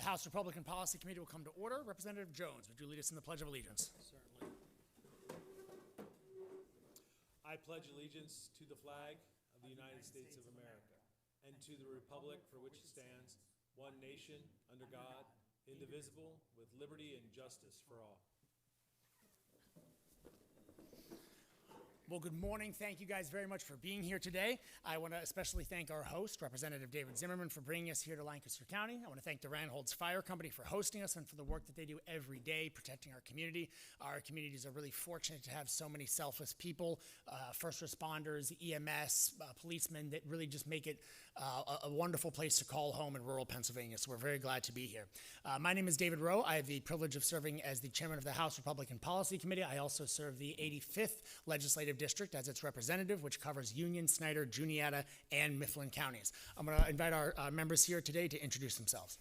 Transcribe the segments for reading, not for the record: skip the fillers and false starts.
The House Republican Policy Committee will come to order. Representative Jones, would you lead us in the Pledge of Allegiance? Certainly. I pledge allegiance to the flag of the United States of America and to the republic for which it stands, one nation, under God, indivisible, with liberty and justice for all. Well, good morning. Thank you guys very much for being here today. I want to especially thank our host, Representative David Zimmerman, for bringing us here to Lancaster County. I want to thank the Randholds Fire Company for hosting us and for the work that they do every day protecting our community. Our communities are really fortunate to have so many selfless people, first responders, EMS, policemen that really just make it a wonderful place to call home in rural Pennsylvania. So we're very glad to be here. My name is David Rowe. I have the privilege of serving as the chairman of the House Republican Policy Committee. I also serve the 85th Legislative District as its representative, which covers Union, Snyder, Juniata, and Mifflin counties. I'm going to invite our members here today to introduce themselves.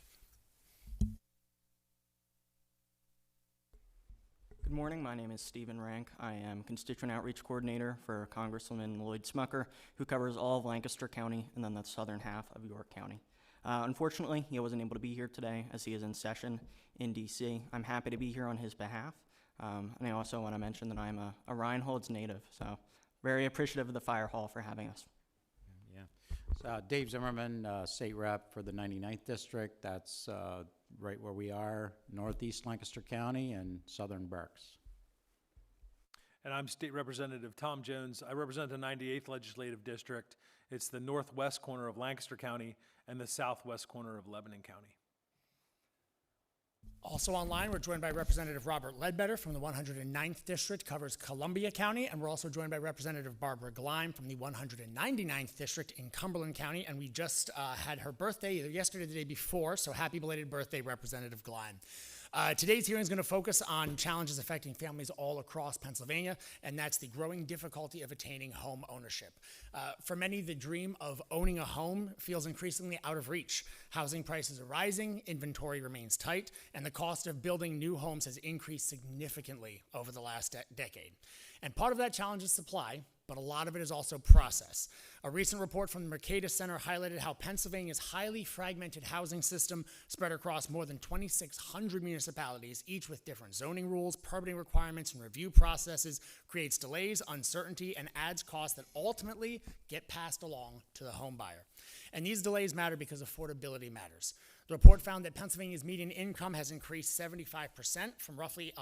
Good morning, my name is Stephen Rank. I am Constituent Outreach Coordinator for Congresswoman Lloyd Smucker, who covers all of Lancaster County and then the southern half of York County. Unfortunately, he wasn't able to be here today as he is in session in DC. I'm happy to be here on his behalf. And I also want to mention that I'm a Reinholds native, so very appreciative of the Fire Hall for having us. Yeah. So, Dave Zimmerman, State Rep for the 99th District. That's right where we are, northeast Lancaster County and southern Berks. And I'm State Representative Tom Jones. I represent the 98th Legislative District. It's the northwest corner of Lancaster County and the southwest corner of Lebanon County. Also online, we're joined by Representative Robert Ledbetter from the 109th District, covers Columbia County, and we're also joined by Representative Barbara Gleim from the 199th District in Cumberland County, and we just had her birthday either yesterday or the day before, so happy belated birthday, Representative Gleim. Today's hearing is going to focus on challenges affecting families all across Pennsylvania, and that's the growing difficulty of attaining home ownership. For many, the dream of owning a home feels increasingly out of reach. Housing prices are rising, inventory remains tight, and the cost of building new homes has increased significantly over the last decade. And part of that challenge is supply, but a lot of it is also process. A recent report from the Mercatus Center highlighted how Pennsylvania's highly fragmented housing system spread across more than 2,600 municipalities, each with different zoning rules, permitting requirements, and review processes, creates delays, uncertainty, and adds costs that ultimately get passed along to the home buyer. And these delays matter because affordability matters. The report found that Pennsylvania's median income has increased 75% from roughly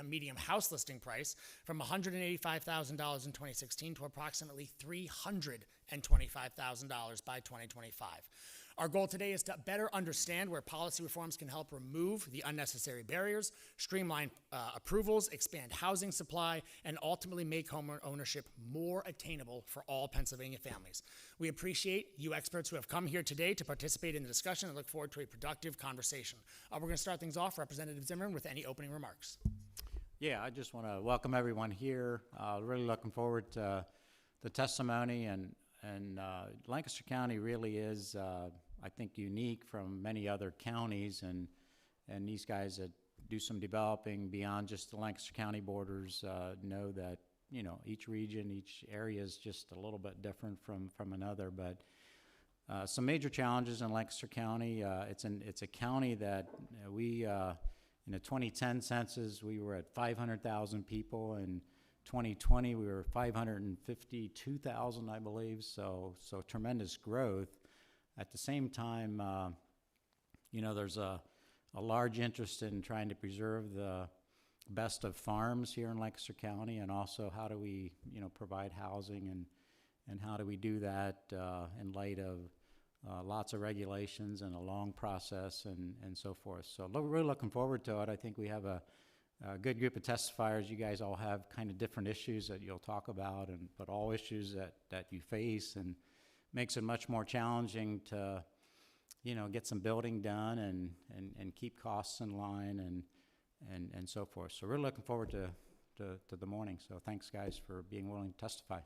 median house listing price from $185,000 in 2016 to approximately $325,000 by 2025. Our goal today is to better understand where policy reforms can help remove the unnecessary barriers, streamline approvals, expand housing supply, and ultimately make home ownership more attainable for all Pennsylvania families. We appreciate you experts who have come here today to participate in the discussion and look forward to a productive conversation. We're going to start things off, Representative Zimmerman, with any opening remarks. Yeah, I just want to welcome everyone here. Really looking forward to the testimony, and Lancaster County really is, I think, unique from many other counties, and these guys that do some developing beyond just the Lancaster County borders know that, you know, each region, each area is just a little bit different from another. But some major challenges in Lancaster County. It's a county that we in the 2010 census we were at 500,000 people, and 2020 we were 552,000, I believe. So tremendous growth. At the same time, you know, there's a large interest in trying to preserve the best of farms here in Lancaster County, and also how do we, you know, provide housing, and how do we do that in light of lots of regulations and a long process and so forth. So really looking forward to it. I think we have a good group of testifiers. You guys all have kind of different issues that you'll talk about, but all issues that you face, and makes it much more challenging to, you know, get some building done and keep costs in line and so forth. So we're looking forward to the morning. So thanks, guys, for being willing to testify.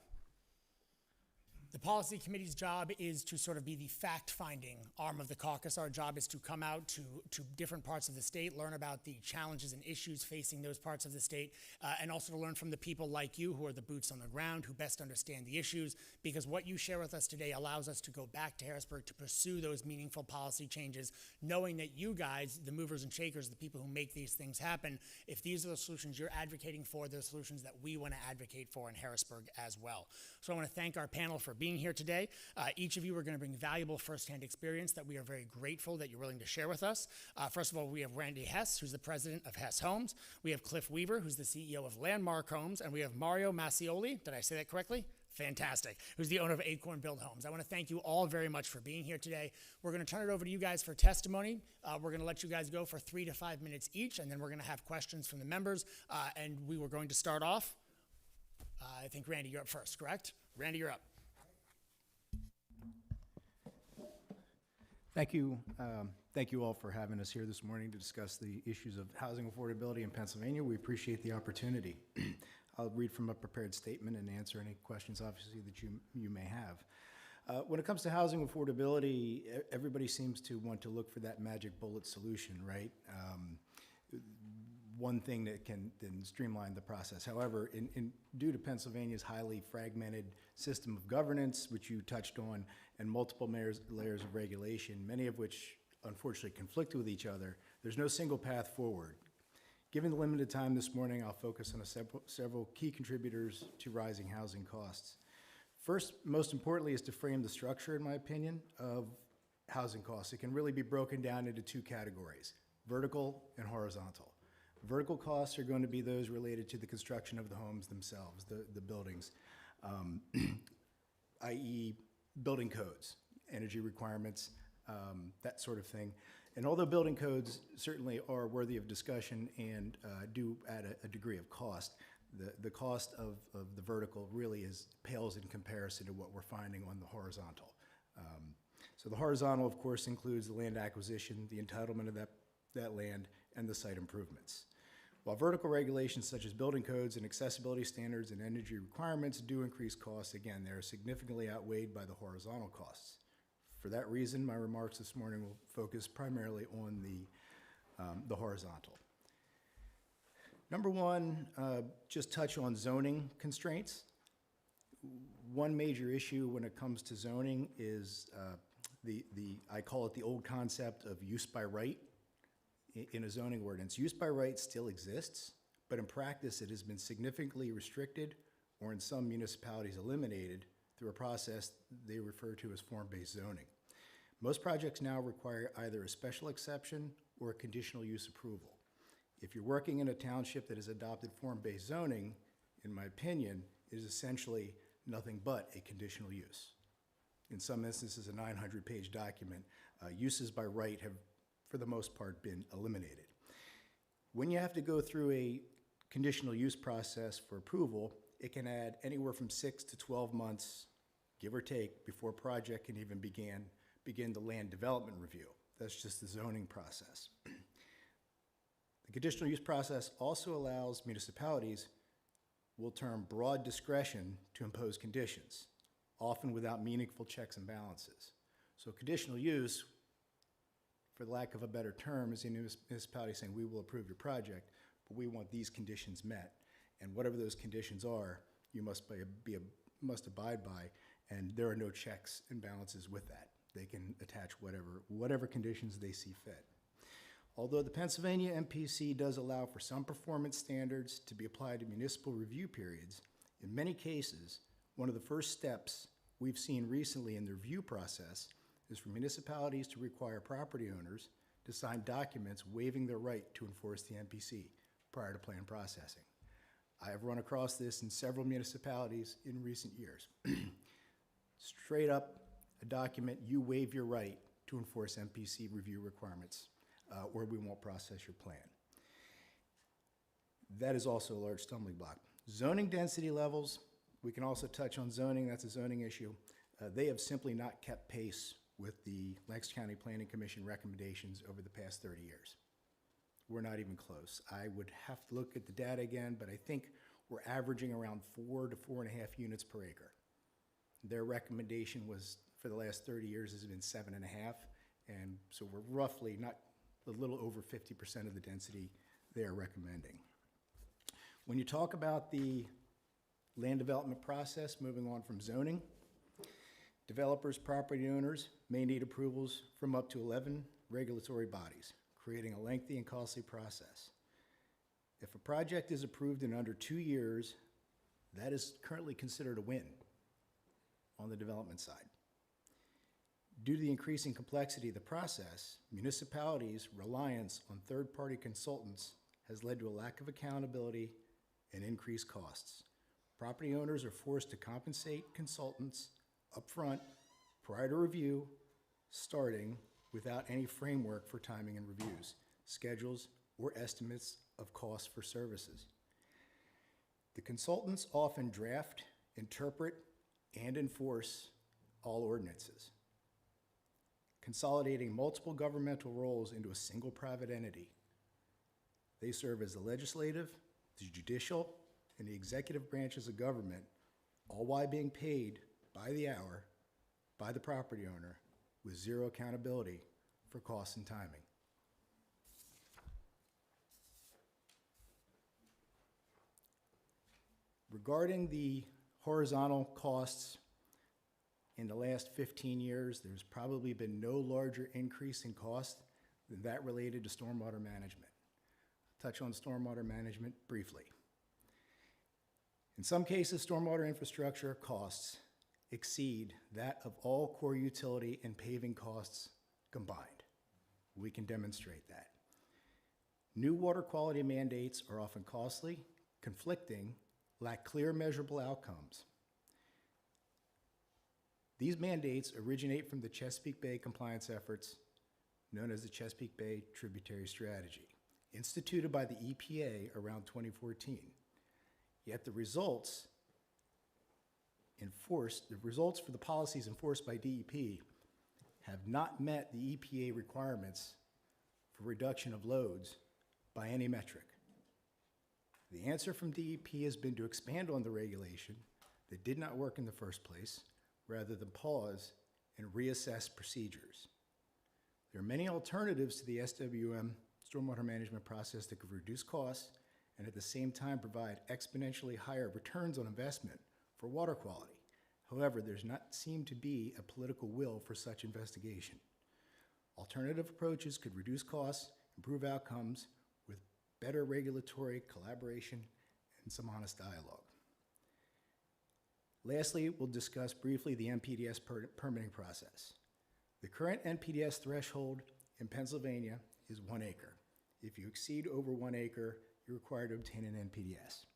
The policy committee's job is to sort of be the fact-finding arm of the caucus. Our job is to come out to different parts of the state, learn about the challenges and issues facing those parts of the state, and also to learn from the people like you who are the boots on the ground, who best understand the issues, because what you share with us today allows us to go back to Harrisburg to pursue those meaningful policy changes, knowing that you guys, the movers and shakers, the people who make these things happen, if these are the solutions you're advocating for, they're solutions that we want to advocate for in Harrisburg as well. So I want to thank our panel for being here today. Each of you are going to bring valuable firsthand experience that we are very grateful that you're willing to share with us. First of all, we have Randy Hess, who's the president of Hess Homes. We have Cliff Weaver, who's the CEO of Landmark Homes. And we have Mario Massioli, did I say that correctly? Fantastic, who's the owner of Acorn Build Homes. I want to thank you all very much for being here today. We're going to turn it over to you guys for testimony. We're going to let you guys go for 3 to 5 minutes each, and then we're going to have questions from the members. And we were going to start off. I think, Randy, you're up first, correct? Randy, you're up. Thank you. Thank you all for having us here this morning to discuss the issues of housing affordability in Pennsylvania. We appreciate the opportunity. I'll read from a prepared statement and answer any questions, obviously, that you may have. When it comes to housing affordability, everybody seems to want to look for that magic bullet solution, right? One thing that can then streamline the process. However, due to Pennsylvania's highly fragmented system of governance, which you touched on, and multiple layers of regulation, many of which unfortunately conflict with each other, there's no single path forward. Given the limited time this morning, I'll focus on several key contributors to rising housing costs. First, most importantly, is to frame the structure, in my opinion, of housing costs. It can really be broken down into 2 categories, vertical and horizontal. Vertical costs are going to be those related to the construction of the homes themselves, the buildings, i.e. building codes, energy requirements, that sort of thing. And although building codes certainly are worthy of discussion and do add a degree of cost, the cost of the vertical really pales in comparison to what we're finding on the horizontal. So the horizontal, of course, includes the land acquisition, the entitlement of that land, and the site improvements. While vertical regulations such as building codes and accessibility standards and energy requirements do increase costs, again, they're significantly outweighed by the horizontal costs. For that reason, my remarks this morning will focus primarily on the horizontal. Number one, just touch on zoning constraints. One major issue when it comes to zoning is I call it the old concept of use by right in a zoning ordinance. Use by right still exists, but in practice it has been significantly restricted or in some municipalities eliminated through a process they refer to as form-based zoning. Most projects now require either a special exception or a conditional use approval. If you're working in a township that has adopted form-based zoning, in my opinion, it is essentially nothing but a conditional use. In some instances, a 900-page document, uses by right have, for the most part, been eliminated. When you have to go through a conditional use process for approval, it can add anywhere from 6 to 12 months, give or take, before a project can even begin the land development review. That's just the zoning process. The conditional use process also allows municipalities, we'll term broad discretion, to impose conditions, often without meaningful checks and balances. So conditional use, for lack of a better term, is a municipality saying, we will approve your project, but we want these conditions met. And whatever those conditions are, you must abide by, and there are no checks and balances with that. They can attach whatever conditions they see fit. Although the Pennsylvania MPC does allow for some performance standards to be applied to municipal review periods, in many cases, one of the first steps we've seen recently in the review process is for municipalities to require property owners to sign documents waiving their right to enforce the MPC prior to plan processing. I have run across this in several municipalities in recent years. Straight up, a document, you waive your right to enforce MPC review requirements, or we won't process your plan. That is also a large stumbling block. Zoning density levels, we can also touch on zoning, that's a zoning issue. They have simply not kept pace with the Lancaster County Planning Commission recommendations over the past 30 years. We're not even close. I would have to look at the data again, but I think we're averaging around 4 to 4.5 units per acre. Their recommendation was, for the last 30 years, has been 7.5, and so we're roughly not a little over 50% of the density they're recommending. When you talk about the land development process, moving on from zoning, developers, property owners may need approvals from up to 11 regulatory bodies, creating a lengthy and costly process. If a project is approved in under 2 years, that is currently considered a win on the development side. Due to the increasing complexity of the process, municipalities' reliance on third-party consultants has led to a lack of accountability and increased costs. Property owners are forced to compensate consultants upfront prior to review, starting without any framework for timing and reviews, schedules, or estimates of costs for services. The consultants often draft, interpret, and enforce all ordinances, consolidating multiple governmental roles into a single private entity. They serve as the legislative, the judicial, and the executive branches of government, all while being paid by the hour by the property owner with zero accountability for costs and timing. Regarding the horizontal costs, in the last 15 years, there's probably been no larger increase in cost than that related to stormwater management. Touch on stormwater management briefly. In some cases, stormwater infrastructure costs exceed that of all core utility and paving costs combined. We can demonstrate that. New water quality mandates are often costly, conflicting, lack clear measurable outcomes. These mandates originate from the Chesapeake Bay compliance efforts known as the Chesapeake Bay Tributary Strategy, instituted by the EPA around 2014. Yet the results for the policies enforced by DEP have not met the EPA requirements for reduction of loads by any metric. The answer from DEP has been to expand on the regulation that did not work in the first place, rather than pause and reassess procedures. There are many alternatives to the SWM stormwater management process that could reduce costs and at the same time provide exponentially higher returns on investment for water quality. However, there's not seemed to be a political will for such investigation. Alternative approaches could reduce costs, improve outcomes with better regulatory collaboration and some honest dialogue. Lastly, we'll discuss briefly the NPDES permitting process. The current NPDES threshold in Pennsylvania is 1 acre. If you exceed over 1 acre, you're required to obtain an NPDES.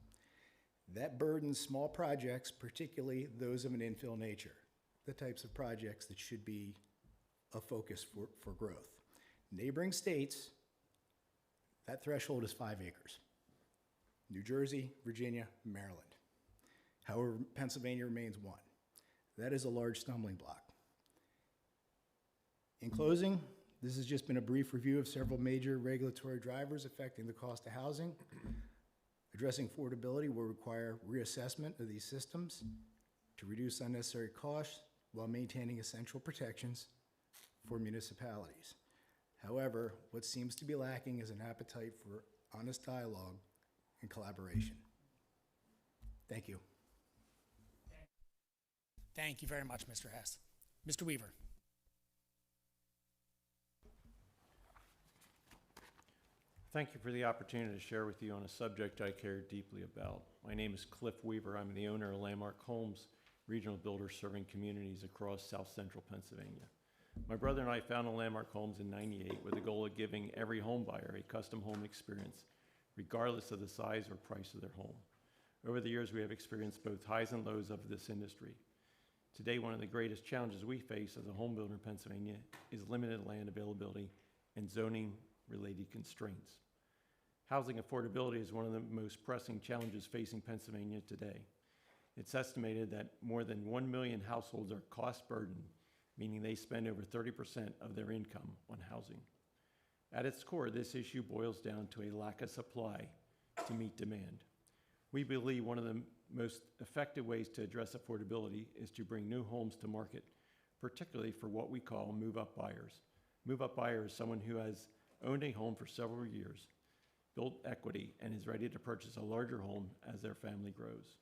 That burdens small projects, particularly those of an infill nature, the types of projects that should be a focus for growth. Neighboring states, that threshold is 5 acres. New Jersey, Virginia, Maryland. However, Pennsylvania remains 1. That is a large stumbling block. In closing, this has just been a brief review of several major regulatory drivers affecting the cost of housing. Addressing affordability will require reassessment of these systems to reduce unnecessary costs while maintaining essential protections for municipalities. However, what seems to be lacking is an appetite for honest dialogue and collaboration. Thank you. Thank you very much, Mr. Hess. Mr. Weaver. Thank you for the opportunity to share with you on a subject I care deeply about. My name is Cliff Weaver. I'm the owner of Landmark Homes, regional builder serving communities across South Central Pennsylvania. My brother and I founded Landmark Homes in '98 with the goal of giving every home buyer a custom home experience, regardless of the size or price of their home. Over the years, we have experienced both highs and lows of this industry. Today, one of the greatest challenges we face as a home builder in Pennsylvania is limited land availability and zoning-related constraints. Housing affordability is one of the most pressing challenges facing Pennsylvania today. It's estimated that more than 1 million households are cost burdened, meaning they spend over 30% of their income on housing. At its core, this issue boils down to a lack of supply to meet demand. We believe one of the most effective ways to address affordability is to bring new homes to market, particularly for what we call move-up buyers. Move-up buyer is someone who has owned a home for several years, built equity, and is ready to purchase a larger home as their family grows.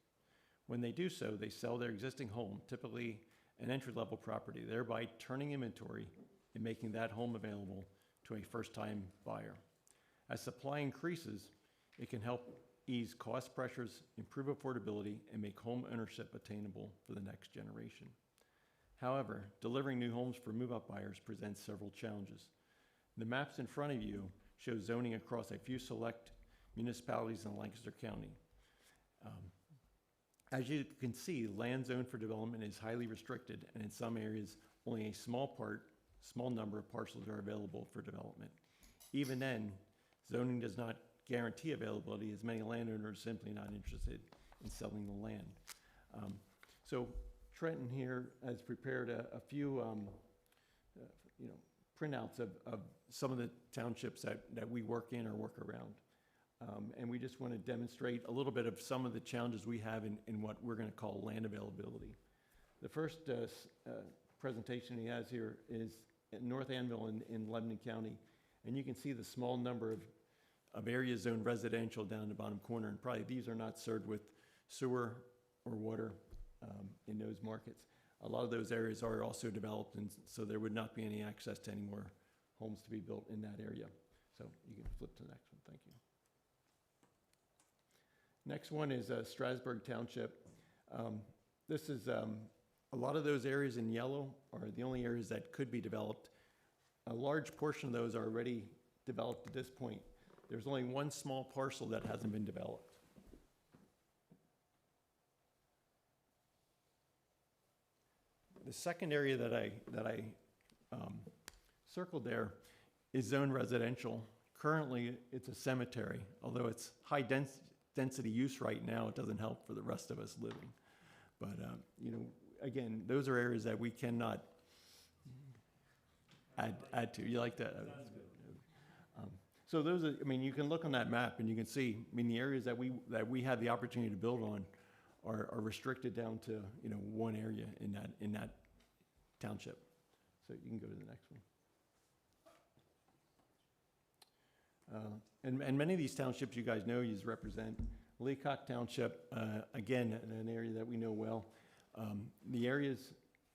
When they do so, they sell their existing home, typically an entry-level property, thereby turning inventory and making that home available to a first-time buyer. As supply increases, it can help ease cost pressures, improve affordability, and make home ownership attainable for the next generation. However, delivering new homes for move-up buyers presents several challenges. The maps in front of you show zoning across a few select municipalities in Lancaster County. As you can see, land zoned for development is highly restricted, and in some areas, only a small number of parcels are available for development. Even then, zoning does not guarantee availability, as many landowners are simply not interested in selling the land. So Trenton here has prepared a few printouts of some of the townships that we work in or work around. And we just want to demonstrate a little bit of some of the challenges we have in what we're going to call land availability. The first presentation he has here is at North Anvil in Lebanon County. And you can see the small number of areas zoned residential down in the bottom corner. And probably these are not served with sewer or water in those markets. A lot of those areas are also developed, and so there would not be any access to any more homes to be built in that area. So you can flip to the next one. Thank you. Next one is Strasburg Township. This is a lot of those areas in yellow are the only areas that could be developed. A large portion of those are already developed at this point. There's only one small parcel that hasn't been developed. The second area that I circled there is zone residential. Currently, it's a cemetery. Although it's high density use right now, it doesn't help for the rest of us living. But again, those are areas that we cannot add to. You like that? So those are, you can look on that map and you can see, the areas that we have the opportunity to build on are restricted down to, one area in that township. So you can go to the next one. And many of these townships you guys know, you represent. Leacock Township, again, an area that we know well. The areas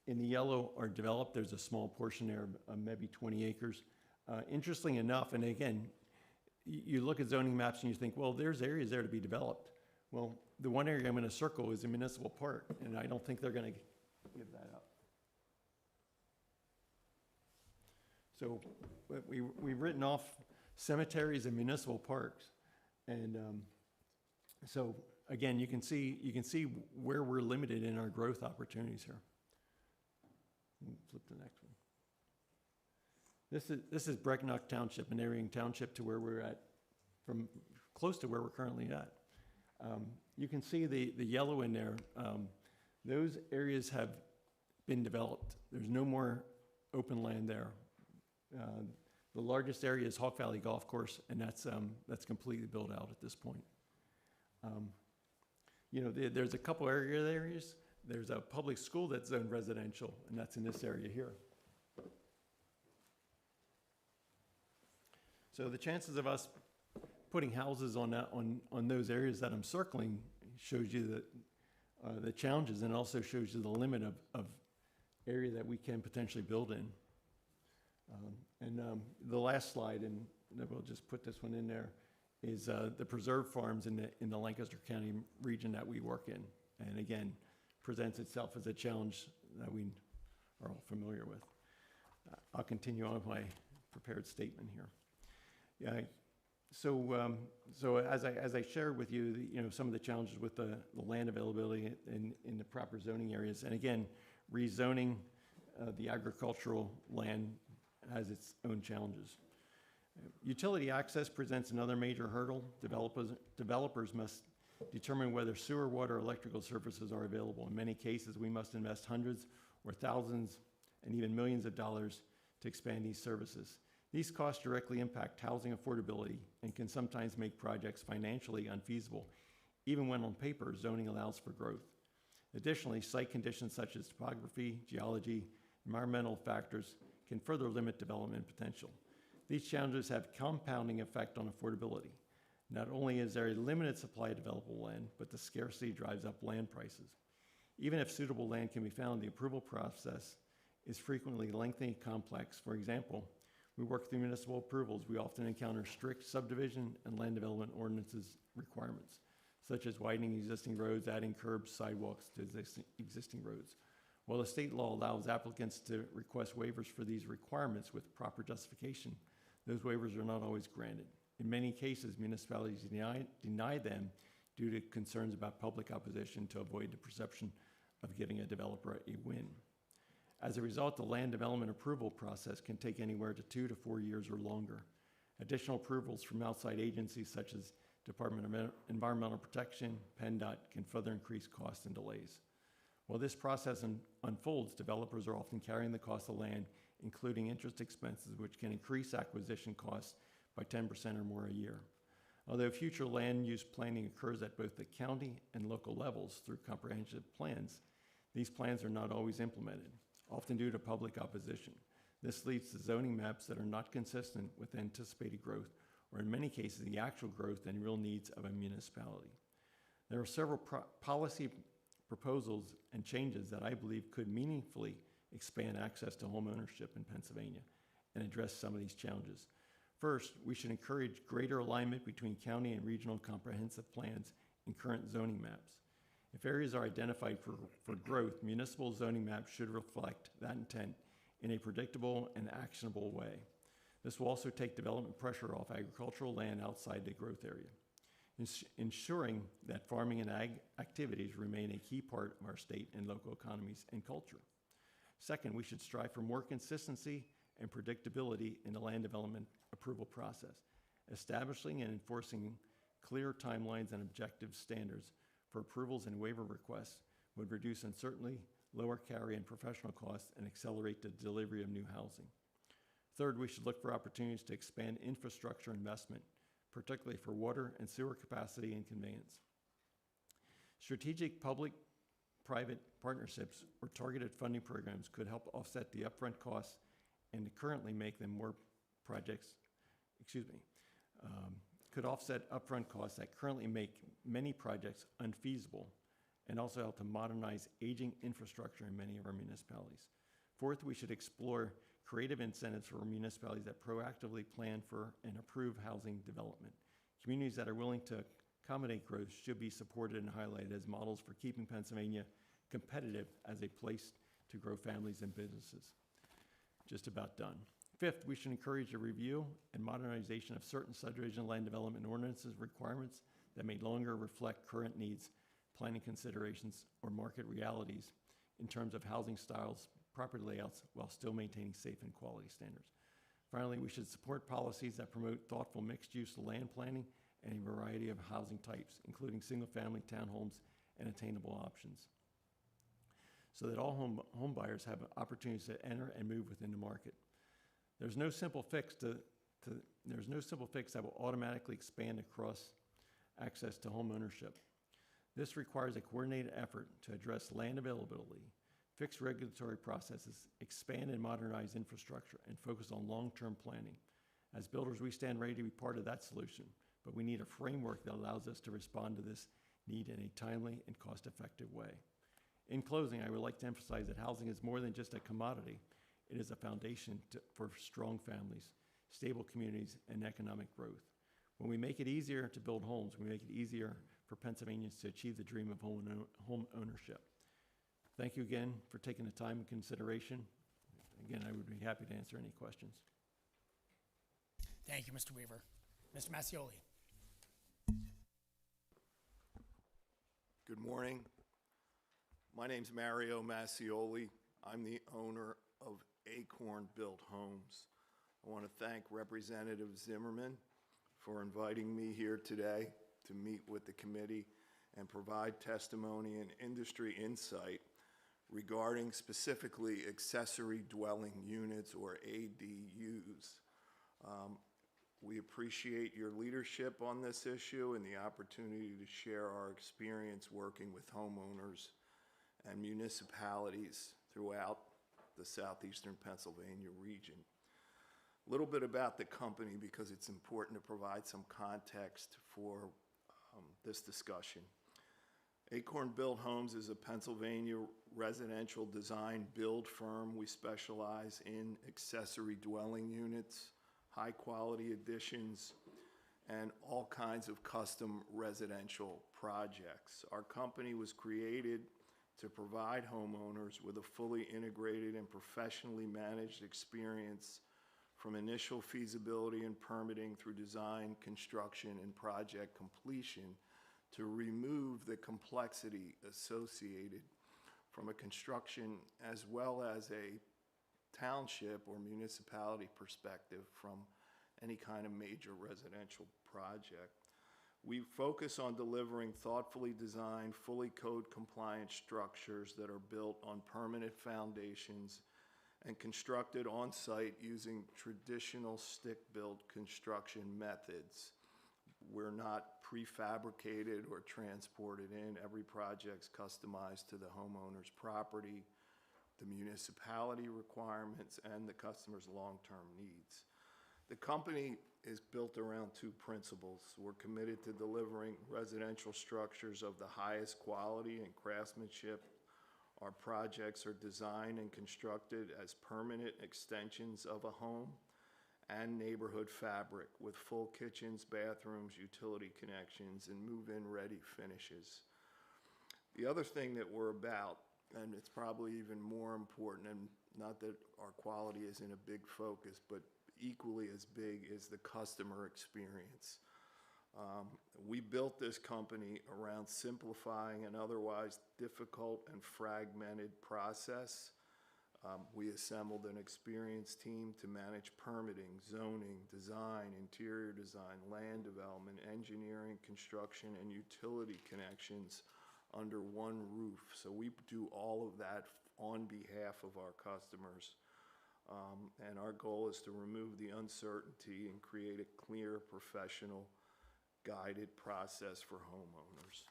in the yellow are developed. There's a small portion there, maybe 20 acres. Interestingly enough, and again, you look at zoning maps and you think, well, there's areas there to be developed. Well, the one area I'm going to circle is a municipal park, and I don't think they're going to give that up. So we've written off cemeteries and municipal parks, and so again, you can see where we're limited in our growth opportunities here. Flip to the next one. This is Brecknock Township, an area township to where we're at, from close to where we're currently at. You can see the yellow in there. Those areas have been developed. There's no more open land there. The largest area is Hawk Valley Golf Course, and that's completely built out at this point. There's a couple areas. There's a public school that's zoned residential, and that's in this area here. So the chances of us putting houses on those areas that I'm circling shows you the challenges, and also shows you the limit of area that we can potentially build in. The last slide, and we'll just put this one in there, is the preserve farms in the Lancaster County region that we work in. And again, presents itself as a challenge that we are all familiar with. I'll continue on with my prepared statement here. Yeah. So as I shared with you, some of the challenges with the land availability in the proper zoning areas, and again, rezoning the agricultural land has its own challenges. Utility access presents another major hurdle. Developers must determine whether sewer, water, or electrical services are available. In many cases, we must invest hundreds or thousands and even millions of dollars to expand these services. These costs directly impact housing affordability and can sometimes make projects financially unfeasible, even when on paper zoning allows for growth. Additionally, site conditions such as topography, geology, environmental factors can further limit development potential. These challenges have compounding effect on affordability. Not only is there a limited supply of developable land, but the scarcity drives up land prices. Even if suitable land can be found, the approval process is frequently lengthy and complex. For example, we work through municipal approvals. We often encounter strict subdivision and land development ordinances requirements, such as widening existing roads, adding curbs, sidewalks to existing roads. While the state law allows applicants to request waivers for these requirements with proper justification, those waivers are not always granted. In many cases, municipalities deny them due to concerns about public opposition to avoid the perception of giving a developer a win. As a result, the land development approval process can take anywhere to 2 to 4 years or longer. Additional approvals from outside agencies such as Department of Environmental Protection, PennDOT, can further increase costs and delays. While this process unfolds, developers are often carrying the cost of land, including interest expenses, which can increase acquisition costs by 10% or more a year. Although future land use planning occurs at both the county and local levels through comprehensive plans, these plans are not always implemented, often due to public opposition. This leads to zoning maps that are not consistent with anticipated growth, or in many cases, the actual growth and real needs of a municipality. There are several policy proposals and changes that I believe could meaningfully expand access to home ownership in Pennsylvania and address some of these challenges. First, we should encourage greater alignment between county and regional comprehensive plans and current zoning maps. If areas are identified for growth, municipal zoning maps should reflect that intent in a predictable and actionable way. This will also take development pressure off agricultural land outside the growth area, ensuring that farming and ag activities remain a key part of our state and local economies and culture. Second, we should strive for more consistency and predictability in the land development approval process. Establishing and enforcing clear timelines and objective standards for approvals and waiver requests would reduce uncertainty, lower carry and professional costs, and accelerate the delivery of new housing. Third, we should look for opportunities to expand infrastructure investment, particularly for water and sewer capacity and conveyance. Strategic public-private partnerships or targeted funding programs could help offset the upfront costs and currently make them more could offset upfront costs that currently make many projects unfeasible and also help to modernize aging infrastructure in many of our municipalities. Fourth, we should explore creative incentives for municipalities that proactively plan for and approve housing development. Communities that are willing to accommodate growth should be supported and highlighted as models for keeping Pennsylvania competitive as a place to grow families and businesses. Just about done. Fifth, we should encourage a review and modernization of certain subdivision land development ordinances requirements that may longer reflect current needs, planning considerations, or market realities in terms of housing styles, property layouts, while still maintaining safe and quality standards. Finally, we should support policies that promote thoughtful mixed-use land planning and a variety of housing types, including single-family townhomes and attainable options, so that all home buyers have opportunities to enter and move within the market. There's no simple fix that will automatically expand across access to home ownership. This requires a coordinated effort to address land availability, fix regulatory processes, expand and modernize infrastructure, and focus on long-term planning. As builders, we stand ready to be part of that solution, but we need a framework that allows us to respond to this need in a timely and cost-effective way. In closing, I would like to emphasize that housing is more than just a commodity. It is a foundation for strong families, stable communities, and economic growth. When we make it easier to build homes, we make it easier for Pennsylvanians to achieve the dream of home ownership. Thank you again for taking the time and consideration. Again, I would be happy to answer any questions. Thank you, Mr. Weaver. Mr. Massioli. Good morning. My name's Mario Massioli. I'm the owner of Acorn Built Homes. I want to thank Representative Zimmerman for inviting me here today to meet with the committee and provide testimony and industry insight regarding specifically accessory dwelling units, or ADUs. We appreciate your leadership on this issue and the opportunity to share our experience working with homeowners and municipalities throughout the southeastern Pennsylvania region. A little bit about the company, because it's important to provide some context for this discussion. Acorn Built Homes is a Pennsylvania residential design build firm. We specialize in accessory dwelling units, high-quality additions, and all kinds of custom residential projects. Our company was created to provide homeowners with a fully integrated and professionally managed experience from initial feasibility and permitting through design, construction, and project completion to remove the complexity associated from a construction as well as a township or municipality perspective from any kind of major residential project. We focus on delivering thoughtfully designed, fully code compliant structures that are built on permanent foundations and constructed on site using traditional stick-built construction methods. We're not prefabricated or transported in. Every project's customized to the homeowner's property, the municipality requirements, and the customer's long-term needs. The company is built around two principles. We're committed to delivering residential structures of the highest quality and craftsmanship. Our projects are designed and constructed as permanent extensions of a home and neighborhood fabric with full kitchens, bathrooms, utility connections, and move-in ready finishes. The other thing that we're about, and it's probably even more important, and not that our quality isn't a big focus, but equally as big, is the customer experience. We built this company around simplifying an otherwise difficult and fragmented process. We assembled an experienced team to manage permitting, zoning, design, interior design, land development, engineering, construction, and utility connections under one roof. So we do all of that on behalf of our customers. And our goal is to remove the uncertainty and create a clear, professional, guided process for homeowners.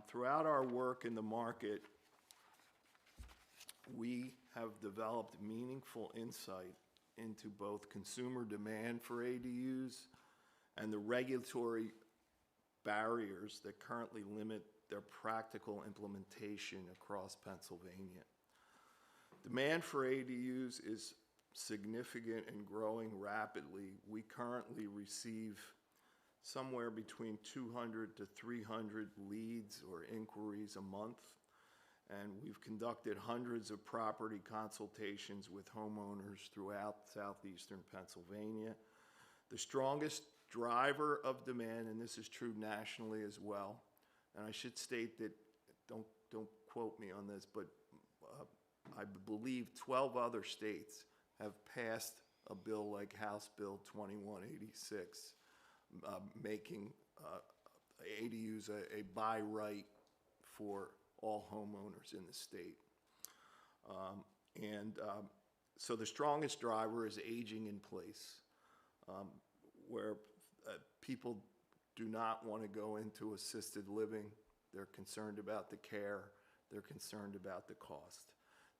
Throughout our work in the market, we have developed meaningful insight into both consumer demand for ADUs and the regulatory barriers that currently limit their practical implementation across Pennsylvania. Demand for ADUs is significant and growing rapidly. We currently receive somewhere between 200 to 300 leads or inquiries a month, and we've conducted hundreds of property consultations with homeowners throughout southeastern Pennsylvania. The strongest driver of demand, and this is true nationally as well, and I should state that, don't quote me on this, but I believe 12 other states have passed a bill like House Bill 2186, making ADUs a by right for all homeowners in the state. So the strongest driver is aging in place, where people do not want to go into assisted living. They're concerned about the care. They're concerned about the cost.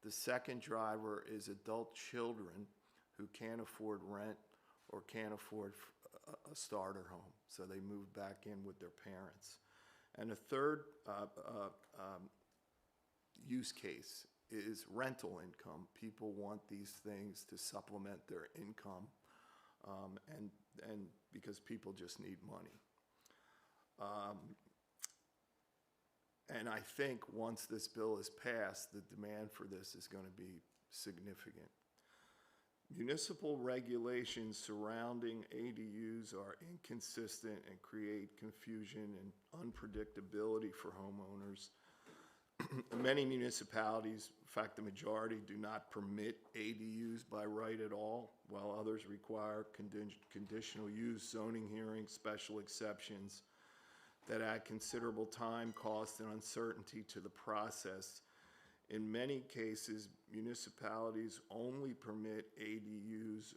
The second driver is adult children who can't afford rent or can't afford a starter home, so they move back in with their parents. And a third use case is rental income. People want these things to supplement their income, and because people just need money. And I think once this bill is passed, the demand for this is going to be significant. Municipal regulations surrounding ADUs are inconsistent and create confusion and unpredictability for homeowners. Many municipalities, in fact the majority, do not permit ADUs by right at all, while others require conditional use, zoning hearings, special exceptions that add considerable time, cost, and uncertainty to the process. In many cases, municipalities only permit ADUs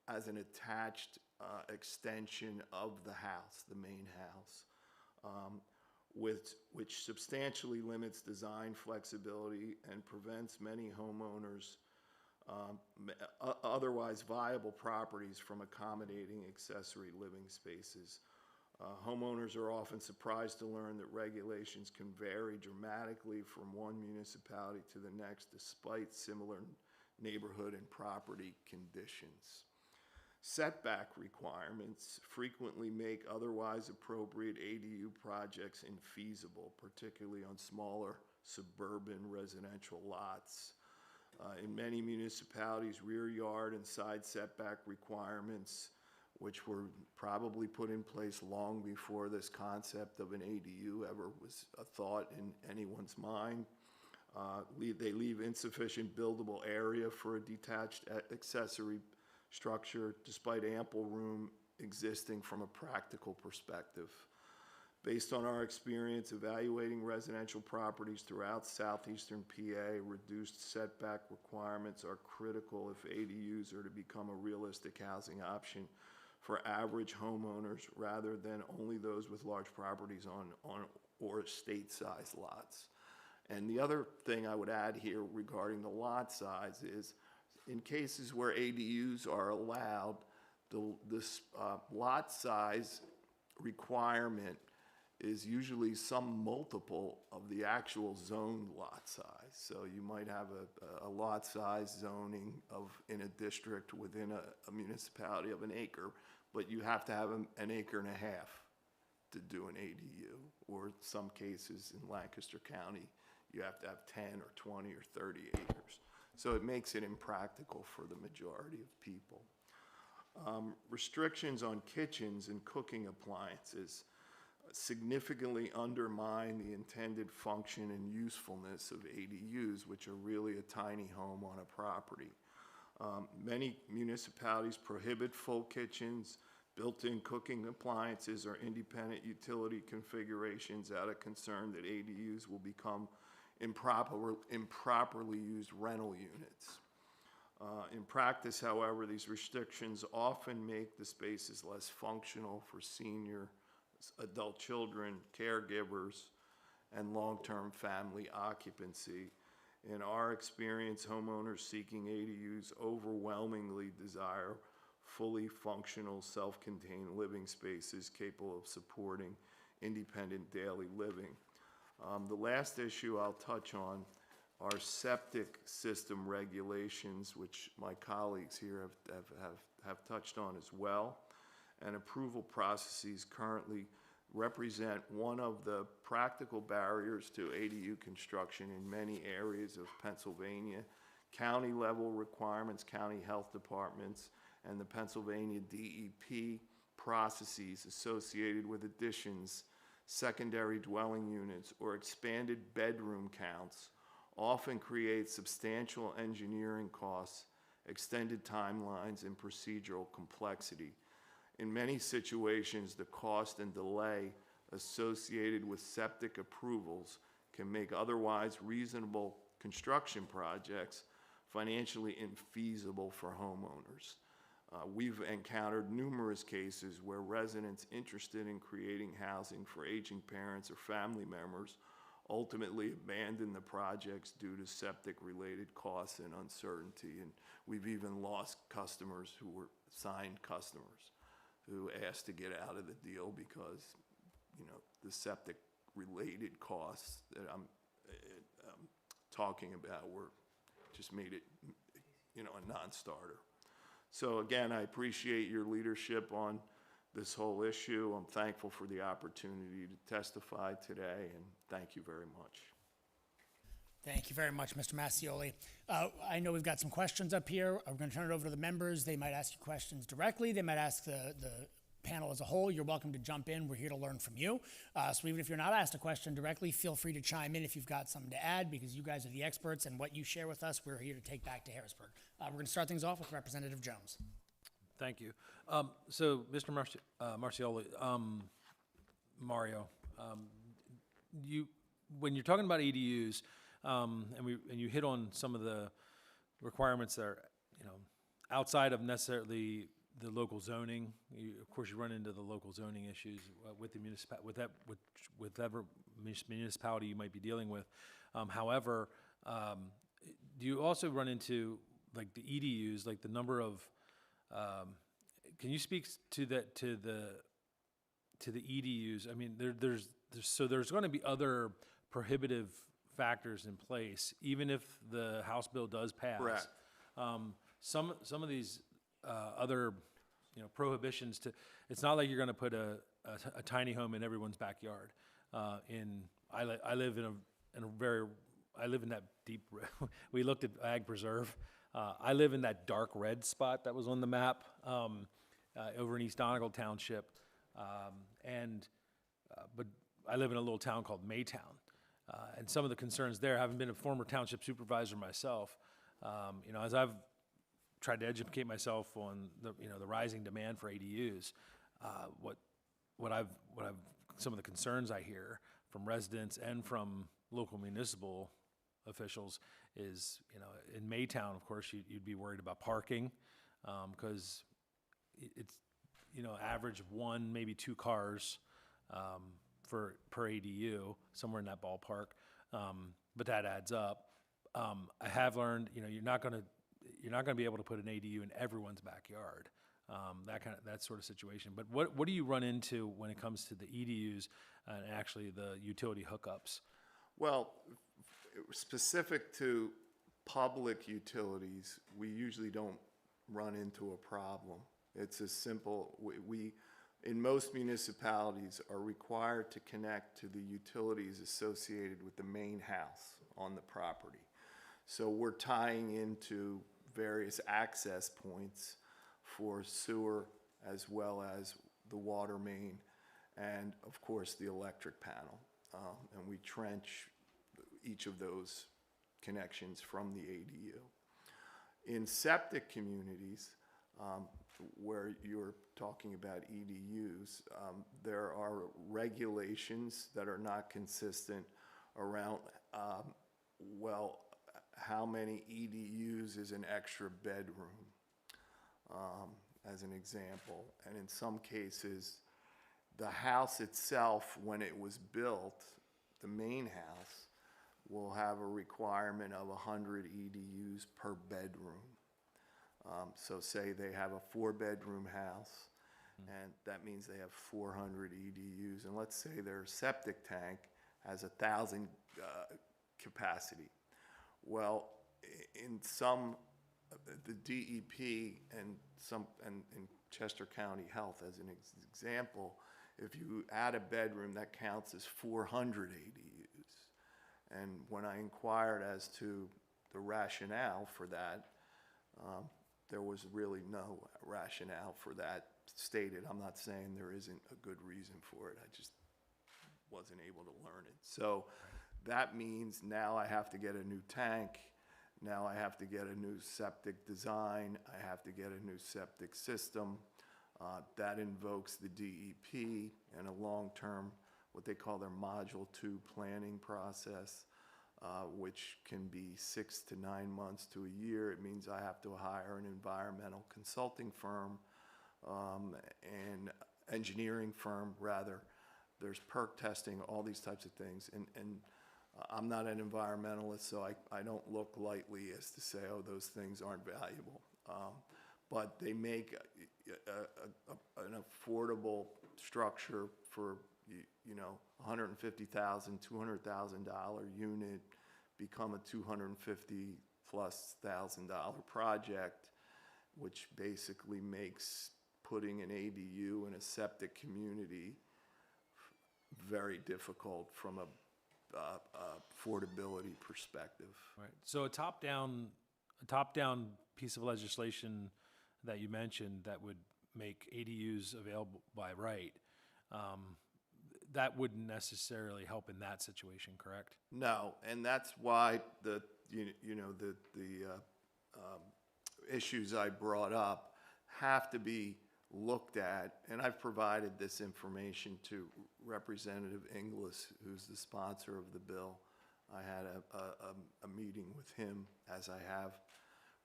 as an attached extension of the house, the main house, which substantially limits design flexibility and prevents many homeowners otherwise viable properties from accommodating accessory living spaces. Homeowners are often surprised to learn that regulations can vary dramatically from one municipality to the next despite similar neighborhood and property conditions. Setback requirements frequently make otherwise appropriate ADU projects infeasible, particularly on smaller suburban residential lots. In many municipalities, rear yard and side setback requirements, which were probably put in place long before this concept of an ADU ever was a thought in anyone's mind. They leave insufficient buildable area for a detached accessory structure, despite ample room existing from a practical perspective. Based on our experience evaluating residential properties throughout southeastern PA, reduced setback requirements are critical if ADUs are to become a realistic housing option for average homeowners rather than only those with large properties on or estate-sized lots. And the other thing I would add here regarding the lot size is, in cases where ADUs are allowed, this lot size requirement is usually some multiple of the actual zoned lot size. So you might have a lot size zoning in a district within a municipality of an acre, but you have to have an acre and a half to do an ADU, or in some cases in Lancaster County, you have to have 10 or 20 or 30 acres. So it makes it impractical for the majority of people. Restrictions on kitchens and cooking appliances significantly undermine the intended function and usefulness of ADUs, which are really a tiny home on a property. Many municipalities prohibit full kitchens, built-in cooking appliances, or independent utility configurations out of concern that ADUs will become improperly used rental units. In practice, however, these restrictions often make the spaces less functional for senior, adult children, caregivers, and long-term family occupancy. In our experience, homeowners seeking ADUs overwhelmingly desire fully functional, self-contained living spaces capable of supporting independent daily living. The last issue I'll touch on are septic system regulations, which my colleagues here have touched on as well. And approval processes currently represent one of the practical barriers to ADU construction in many areas of Pennsylvania. County level requirements, county health departments, and the Pennsylvania DEP processes associated with additions, secondary dwelling units, or expanded bedroom counts often create substantial engineering costs, extended timelines, and procedural complexity. In many situations, the cost and delay associated with septic approvals can make otherwise reasonable construction projects financially infeasible for homeowners. We've encountered numerous cases where residents interested in creating housing for aging parents or family members ultimately abandon the projects due to septic-related costs and uncertainty. And we've even lost customers who were signed customers who asked to get out of the deal because, you know, the septic-related costs that I'm talking about were just made it, you know, a non-starter. So again, I appreciate your leadership on this whole issue. I'm thankful for the opportunity to testify today, and thank you very much. Thank you very much, Mr. Massioli. I know we've got some questions up here. I'm going to turn it over to the members. They might ask you questions directly. They might ask the panel as a whole. You're welcome to jump in. We're here to learn from you. So even if you're not asked a question directly, feel free to chime in if you've got something to add, because you guys are the experts, and what you share with us, we're here to take back to Harrisburg. We're going to start things off with Representative Jones. Thank you. So, Mr. Marcioli, Mario, when you're talking about ADUs, and you hit on some of the requirements that are, you know, outside of necessarily the local zoning. Of course, you run into the local zoning issues with the whatever municipality you might be dealing with. However, do you also run into like the EDUs, like the number of? Can you speak to that to the EDUs? I mean, there's going to be other prohibitive factors in place, even if the House bill does pass. Correct. Some of these other, prohibitions to. It's not like you're going to put a tiny home in everyone's backyard. I live in that deep. We looked at Ag Preserve. I live in that dark red spot that was on the map over in East Donegal Township, but I live in a little town called Maytown, and some of the concerns there, having been a former township supervisor myself, as I've tried to educate myself on the rising demand for ADUs, some of the concerns I hear from residents and from local municipal officials is, in Maytown, of course, you'd be worried about parking, because it's, average of 1, maybe 2 cars per ADU, somewhere in that ballpark, but that adds up. I have learned, you're not going to be able to put an ADU in everyone's backyard, that sort of situation. But what do you run into when it comes to the EDUs and actually the utility hookups? Well, specific to public utilities, we usually don't run into a problem. It's as simple, we in most municipalities are required to connect to the utilities associated with the main house on the property. So we're tying into various access points for sewer as well as the water main and of course the electric panel. And we trench each of those connections from the ADU. In septic communities, where you're talking about EDUs, there are regulations that are not consistent around, how many EDUs is an extra bedroom, as an example. And in some cases, the house itself, when it was built, the main house, will have a requirement of 100 EDUs per bedroom. So say they have a 4-bedroom house, and that means they have 400 EDUs. And let's say their septic tank has 1,000 capacity. Well, in some, the DEP and in Chester County Health, as an example, if you add a bedroom, that counts as 400 ADUs. And when I inquired as to the rationale for that, there was really no rationale for that stated. I'm not saying there isn't a good reason for it. I just wasn't able to learn it. So that means now I have to get a new tank. Now I have to get a new septic design. I have to get a new septic system. That invokes the DEP and a long-term, what they call their Module 2 planning process, which can be 6 to 9 months to a year. It means I have to hire an environmental consulting firm and engineering firm, rather. There's perk testing, all these types of things. And I'm not an environmentalist, so I don't look lightly as to say, oh, those things aren't valuable. But they make an affordable structure for, $150,000, $200,000 unit become a $250,000+ project, which basically makes putting an ADU in a septic community very difficult from a affordability perspective. Right. So a top-down piece of legislation that you mentioned that would make ADUs available by right, that wouldn't necessarily help in that situation, correct? No, and that's why the issues I brought up have to be looked at, and I've provided this information to Representative Inglis, who's the sponsor of the bill. I had a meeting with him, as I have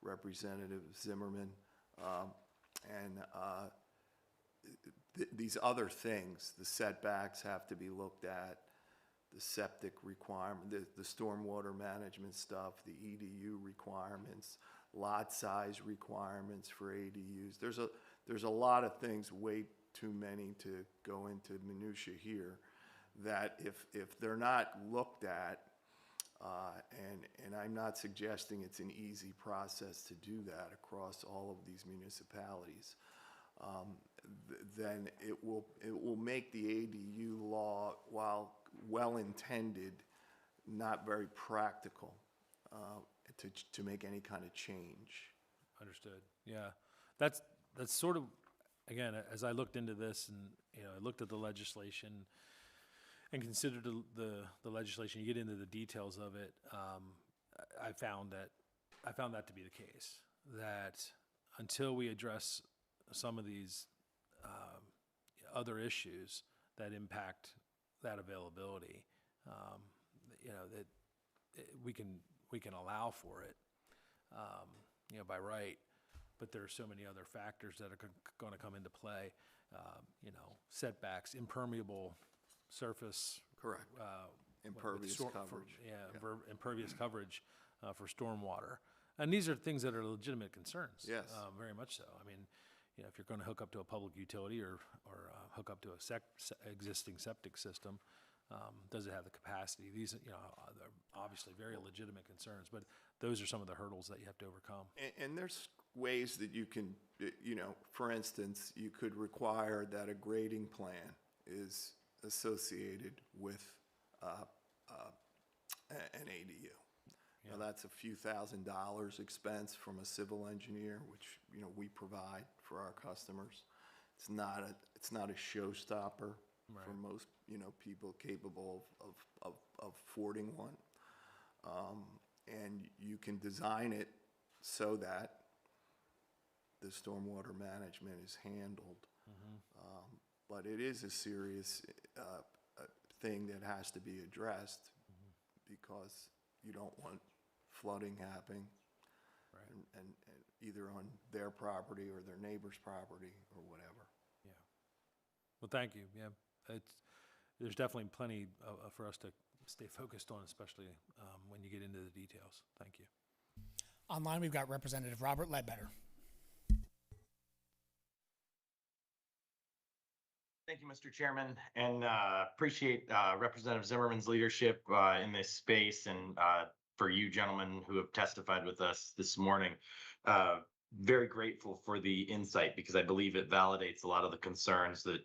Representative Zimmerman, And these other things, the setbacks have to be looked at, the septic requirement, the stormwater management stuff, the EDU requirements, lot size requirements for ADUs. There's a lot of things, way too many to go into minutia here, that if they're not looked at, and I'm not suggesting it's an easy process to do that across all of these municipalities, then it will make the ADU law, while well-intended, not very practical to make any kind of change. Understood. Yeah, that's sort of, again, as I looked into this and, I looked at the legislation and considered the legislation, you get into the details of it, I found that to be the case, that until we address some of these other issues that impact that availability, that we can allow for it, by right, but there are so many other factors that are going to come into play, setbacks, impermeable surface. Correct. Impervious coverage. Impervious coverage for stormwater. And these are things that are legitimate concerns. Yes. Very much so. I mean, if you're going to hook up to a public utility or hook up to a existing septic system, does it have the capacity? These, they're obviously very legitimate concerns, but those are some of the hurdles that you have to overcome. And there's ways that you can, for instance, you could require that a grading plan is associated with an ADU. Now, that's a few $1,000s expense from a civil engineer, which, we provide for our customers. It's not a showstopper for most, people capable of affording one. And you can design it so that the stormwater management is handled. But it is a serious thing that has to be addressed because you don't want flooding happening, and either on their property or their neighbor's property or whatever. Yeah. Well, thank you. Yeah, there's definitely plenty for us to stay focused on, especially when you get into the details. Thank you. Online, we've got Representative Robert Ledbetter. Thank you, Mr. Chairman, and appreciate Representative Zimmerman's leadership in this space, and for you gentlemen who have testified with us this morning. Very grateful for the insight, because I believe it validates a lot of the concerns that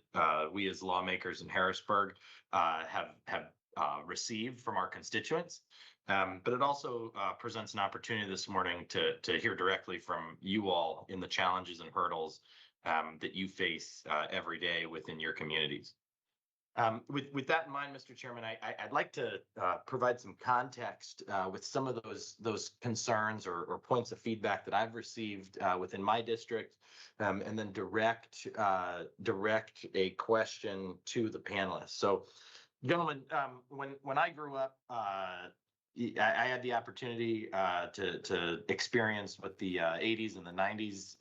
we as lawmakers in Harrisburg have received from our constituents. But it also presents an opportunity this morning to hear directly from you all in the challenges and hurdles that you face every day within your communities. With that in mind, Mr. Chairman, I'd like to provide some context with some of those concerns or points of feedback that I've received within my district, and then direct a question to the panelists. So, gentlemen, when I grew up, I had the opportunity to experience what the 80s and the 90s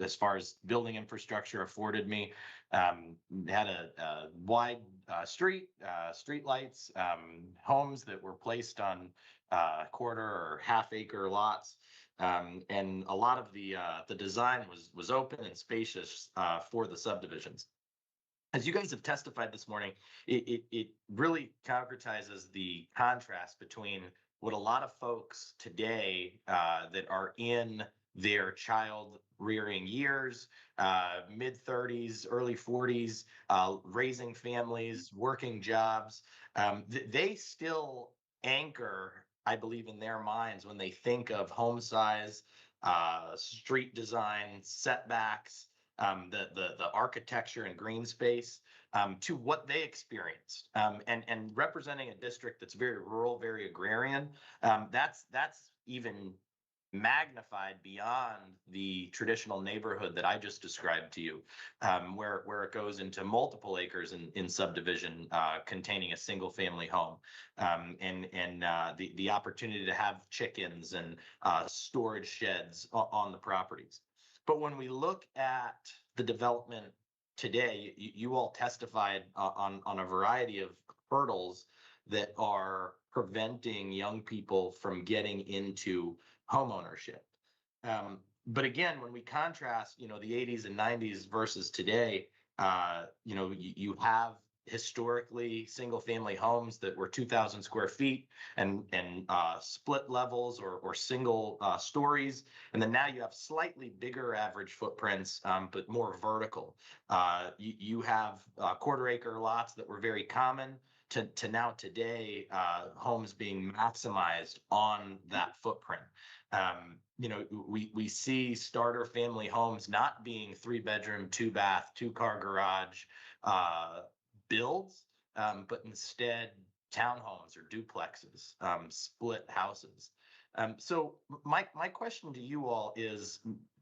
as far as building infrastructure afforded me. Had a wide street lights, homes that were placed on quarter or half acre lots. And a lot of the design was open and spacious for the subdivisions. As you guys have testified this morning, it really concretizes the contrast between what a lot of folks today that are in their child rearing years, mid 30s, early 40s, raising families, working jobs, they still anchor, I believe, in their minds when they think of home size, street design, setbacks, the architecture and green space, to what they experienced. And representing a district that's very rural, very agrarian, that's even magnified beyond the traditional neighborhood that I just described to you, where it goes into multiple acres in subdivision containing a single family home, and the opportunity to have chickens and storage sheds on the properties. But when we look at the development today, you all testified on a variety of hurdles that are preventing young people from getting into homeownership. But again, when we contrast, the 80s and 90s versus today, you have historically single family homes that were 2,000 square feet and split levels or single stories. And then now you have slightly bigger average footprints, but more vertical. You have quarter acre lots that were very common to now today, homes being maximized on that footprint. We see starter family homes not being 3-bedroom, 2-bath, 2-car garage builds, but instead townhomes or duplexes, split houses. So my question to you all is,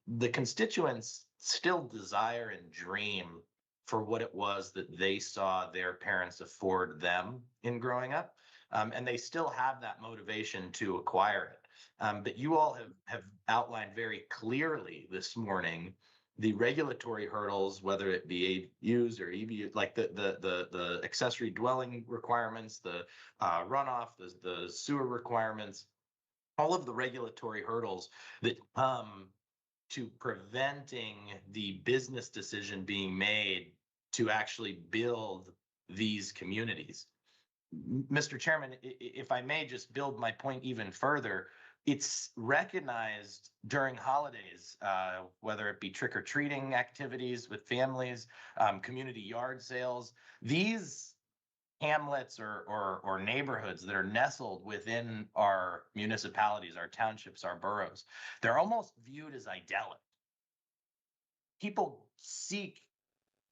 the constituents still desire and dream for what it was that they saw their parents afford them in growing up. And they still have that motivation to acquire it. But you all have outlined very clearly this morning the regulatory hurdles, whether it be ADUs or EBU, like the accessory dwelling requirements, the runoff, the sewer requirements, all of the regulatory hurdles that come to preventing the business decision being made to actually build these communities. Mr. Chairman, if I may just build my point even further, it's recognized during holidays, whether it be trick-or-treating activities with families, community yard sales, these hamlets or neighborhoods that are nestled within our municipalities, our townships, our boroughs, they're almost viewed as idyllic. People seek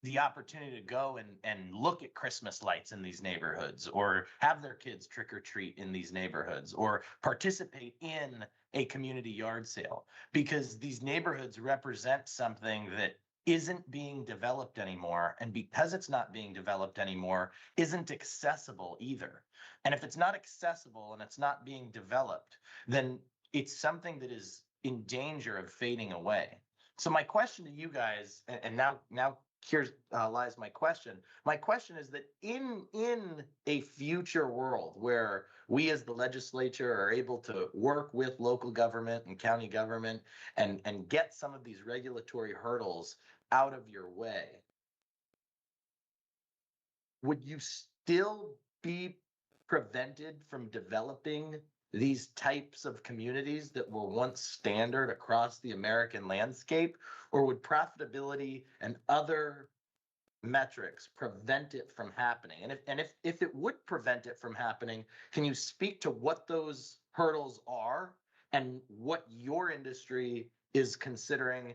the opportunity to go and look at Christmas lights in these neighborhoods, or have their kids trick or treat in these neighborhoods, or participate in a community yard sale, because these neighborhoods represent something that isn't being developed anymore. And because it's not being developed anymore, isn't accessible either. And if it's not accessible and it's not being developed, then it's something that is in danger of fading away. So my question to you guys, and now here's lies my question. My question is that in a future world where we as the legislature are able to work with local government and county government and get some of these regulatory hurdles out of your way, would you still be prevented from developing these types of communities that were once standard across the American landscape? Or would profitability and other metrics prevent it from happening? And if it would prevent it from happening, can you speak to what those hurdles are and what your industry is considering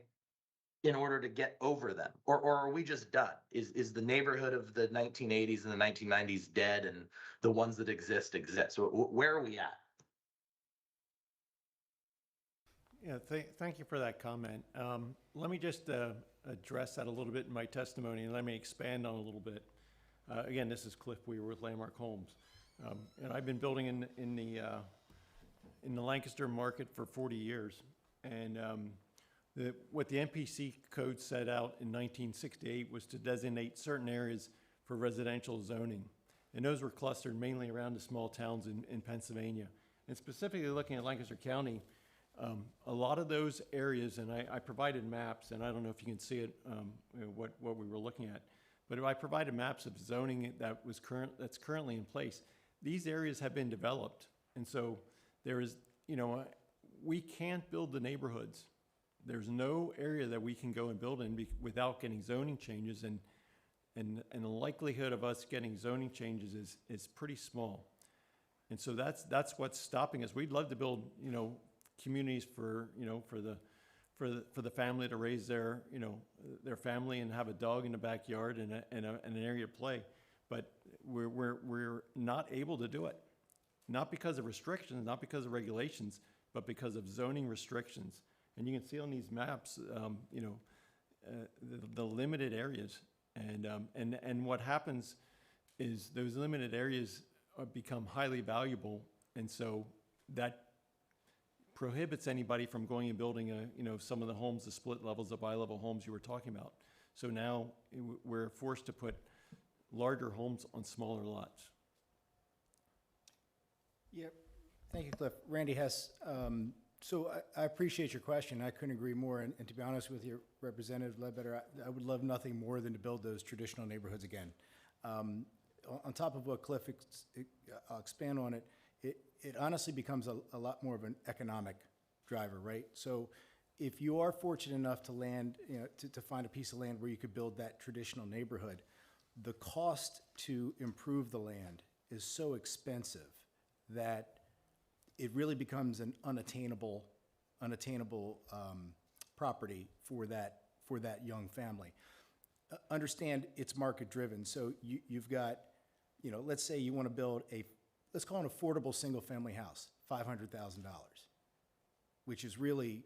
in order to get over them? Or are we just done? Is the neighborhood of the 1980s and the 1990s dead, and the ones that exist? So where are we at? Yeah, thank you for that comment. Let me just address that a little bit in my testimony, and let me expand on it a little bit. Again, this is Cliff Weaver with Landmark Homes. And I've been building in the Lancaster market for 40 years. And what the MPC code set out in 1968 was to designate certain areas for residential zoning. And those were clustered mainly around the small towns in Pennsylvania. And specifically looking at Lancaster County, a lot of those areas, and I provided maps, and I don't know if you can see it, what we were looking at, but I provided maps of zoning that's currently in place. These areas have been developed, and so there is, we can't build the neighborhoods. There's no area that we can go and build in without getting zoning changes, and the likelihood of us getting zoning changes is pretty small. And so that's what's stopping us. We'd love to build, communities for the family to raise their family and have a dog in the backyard and an area to play, but we're not able to do it, not because of restrictions, not because of regulations, but because of zoning restrictions. And you can see on these maps, the limited areas, and what happens is those limited areas become highly valuable, and so that prohibits anybody from going and building some of the homes, the split levels, the bi-level homes you were talking about. So now we're forced to put larger homes on smaller lots. Yep. Thank you, Cliff. Randy Hess. So I appreciate your question. I couldn't agree more. And to be honest with you, Representative Ledbetter, I would love nothing more than to build those traditional neighborhoods again. On top of what Cliff, I'll expand on it, it honestly becomes a lot more of an economic driver, right? So if you are fortunate enough to land, to find a piece of land where you could build that traditional neighborhood, the cost to improve the land is so expensive that it really becomes an unattainable property for that young family. Understand it's market driven. So you've got, let's say you want to build let's call it an affordable single family house, $500,000, which is really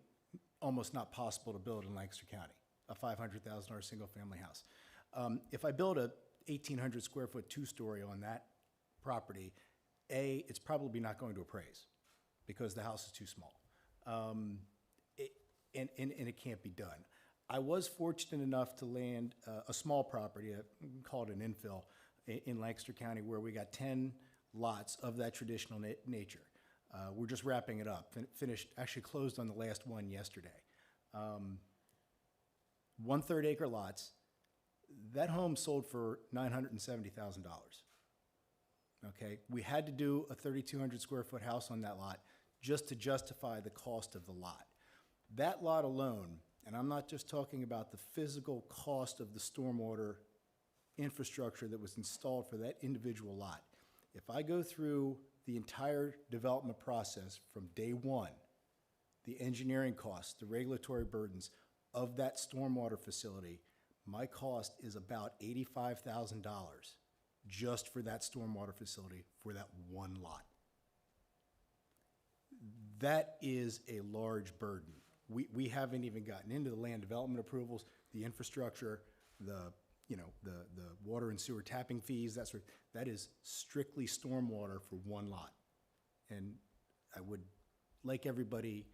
almost not possible to build in Lancaster County, a $500,000 single family house. If I build a 1,800 square foot 2-story on that property, it's probably not going to appraise because the house is too small. And it can't be done. I was fortunate enough to land a small property, call it an infill, in Lancaster County where we got 10 lots of that traditional nature. We're just wrapping it up. Actually closed on the last one yesterday. 1/3 acre lots. That home sold for $970,000. Okay, we had to do a 3,200 square foot house on that lot just to justify the cost of the lot. That lot alone, and I'm not just talking about the physical cost of the stormwater infrastructure that was installed for that individual lot. If I go through the entire development process from day one, the engineering costs, the regulatory burdens of that stormwater facility, my cost is about $85,000 just for that stormwater facility for that one lot. That is a large burden. We haven't even gotten into the land development approvals, the infrastructure, the water and sewer tapping fees, that is strictly stormwater for one lot. And I would like everybody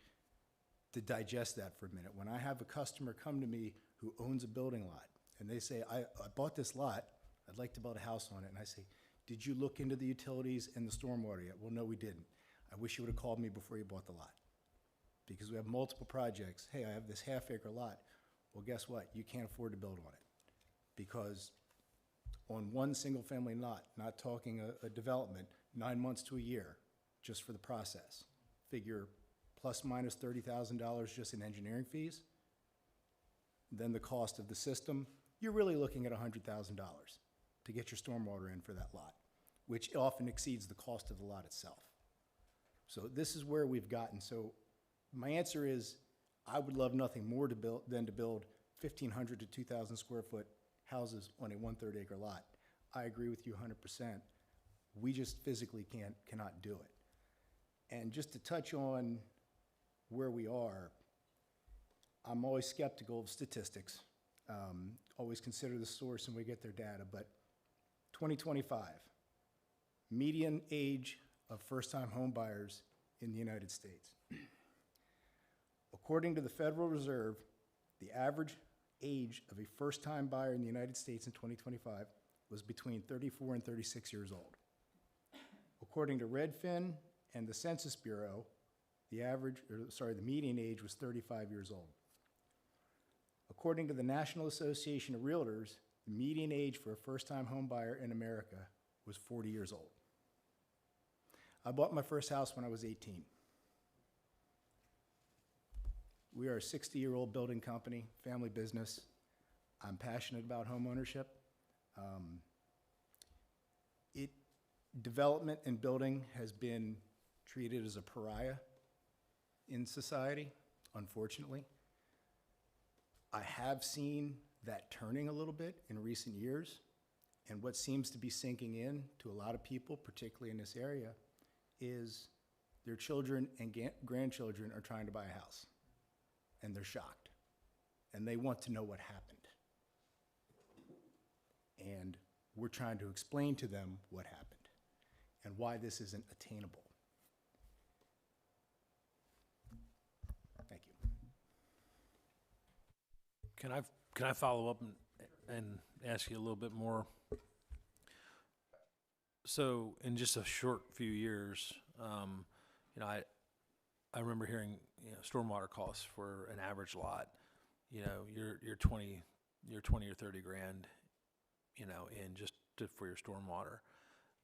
to digest that for a minute. When I have a customer come to me who owns a building lot and they say, I bought this lot, I'd like to build a house on it. And I say, did you look into the utilities and the stormwater yet? Well, no, we didn't. I wish you would have called me before you bought the lot. Because we have multiple projects. Hey, I have this half-acre lot. Well, guess what? You can't afford to build on it. Because on one single-family lot, not talking a development, 9 months to a year just for the process. Figure plus minus $30,000 just in engineering fees. Then the cost of the system, you're really looking at $100,000 to get your stormwater in for that lot, which often exceeds the cost of the lot itself. So this is where we've gotten. So my answer is, I would love nothing more than to build 1,500 to 2,000 square foot houses on a 1/3 acre lot. I agree with you 100%. We just physically cannot do it. And just to touch on where we are, I'm always skeptical of statistics. Always consider the source and we get their data, but 2025, median age of first-time home buyers in the United States. According to the Federal Reserve, the average age of a first-time buyer in the United States in 2025 was between 34 and 36 years old. According to Redfin and the Census Bureau, the median age was 35 years old. According to the National Association of Realtors, the median age for a first-time home buyer in America was 40 years old. I bought my first house when I was 18. We are a 60-year-old building company, family business. I'm passionate about home ownership. Development and building has been treated as a pariah in society, unfortunately. I have seen that turning a little bit in recent years, and what seems to be sinking in to a lot of people, particularly in this area, is their children and grandchildren are trying to buy a house, and they're shocked, and they want to know what happened. And we're trying to explain to them what happened and why this isn't attainable. Can I follow up and ask you a little bit more? So in just a short few years, I remember hearing, stormwater costs for an average lot, you're 20 or 30 grand, in just for your stormwater.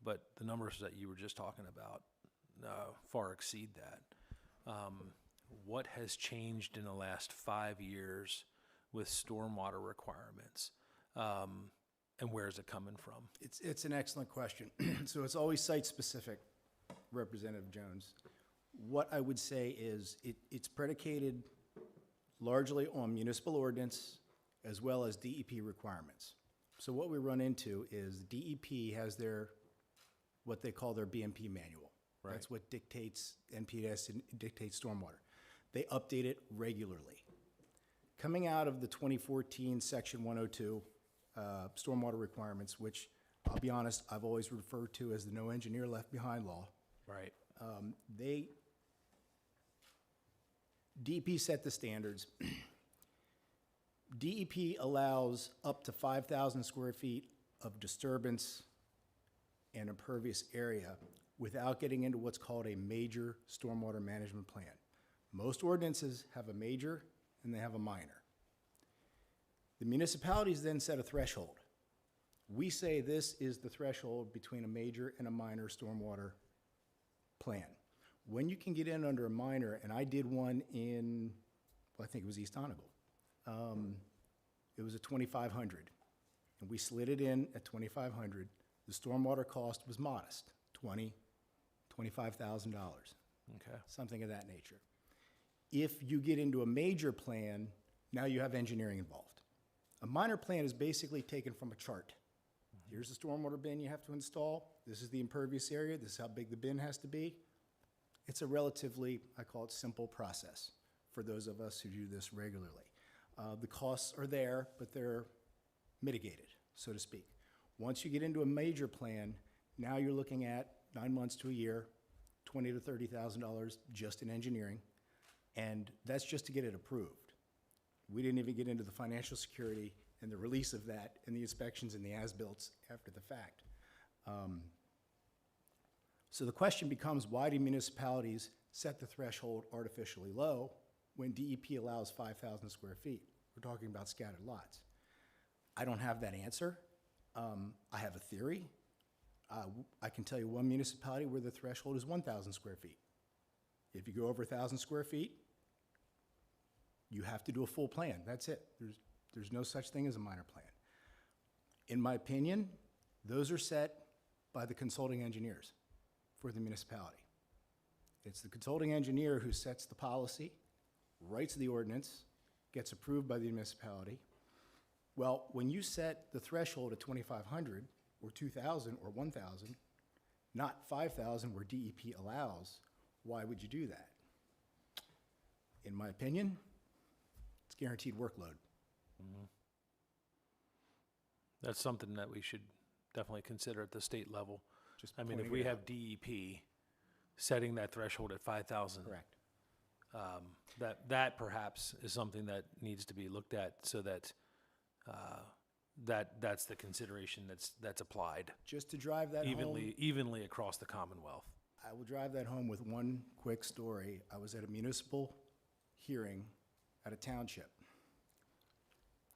But the numbers that you were just talking about far exceed that. What has changed in the last 5 years with stormwater requirements? And where is it coming from? It's an excellent question. So it's always site-specific, Representative Jones. What I would say is it's predicated largely on municipal ordinance as well as DEP requirements. So what we run into is DEP has what they call their BMP manual. Right. That's what dictates NPDES and dictates stormwater. They update it regularly. Coming out of the 2014 Section 102 stormwater requirements, which I'll be honest, I've always referred to as the no engineer left behind law. Right. DEP set the standards. DEP allows up to 5,000 square feet of disturbance and impervious area without getting into what's called a major stormwater management plan. Most ordinances have a major and they have a minor. The municipalities then set a threshold. We say this is the threshold between a major and a minor stormwater plan. When you can get in under a minor, and I did one in, well, I think it was East Onagle. It was a 2,500, and we slid it in at 2,500. The stormwater cost was modest, $25,000, Okay. something of that nature. If you get into a major plan, now you have engineering involved. A minor plan is basically taken from a chart. Here's the stormwater bin you have to install. This is the impervious area. This is how big the bin has to be. It's a relatively, I call it, simple process for those of us who do this regularly. The costs are there, but they're mitigated, so to speak. Once you get into a major plan, now you're looking at 9 months to a year, $20,000 to $30,000 just in engineering, and that's just to get it approved. We didn't even get into the financial security and the release of that and the inspections and the as-built after the fact. So the question becomes, why do municipalities set the threshold artificially low when DEP allows 5,000 square feet? We're talking about scattered lots. I don't have that answer. I have a theory. I can tell you one municipality where the threshold is 1,000 square feet. If you go over 1,000 square feet, you have to do a full plan. That's it. There's no such thing as a minor plan. In my opinion, those are set by the consulting engineers for the municipality. It's the consulting engineer who sets the policy, writes the ordinance, gets approved by the municipality. Well, when you set the threshold at 2,500 or 2,000 or 1,000, not 5,000 where DEP allows, why would you do that? In my opinion, it's guaranteed workload. That's something that we should definitely consider at the state level. Just I mean, if pointing we it have DEP setting that threshold at 5,000. Correct. That perhaps is something that needs to be looked at so that that's the consideration that's applied Just to drive that home, evenly across the Commonwealth. I will drive that home with one quick story. I was at a municipal hearing at a township.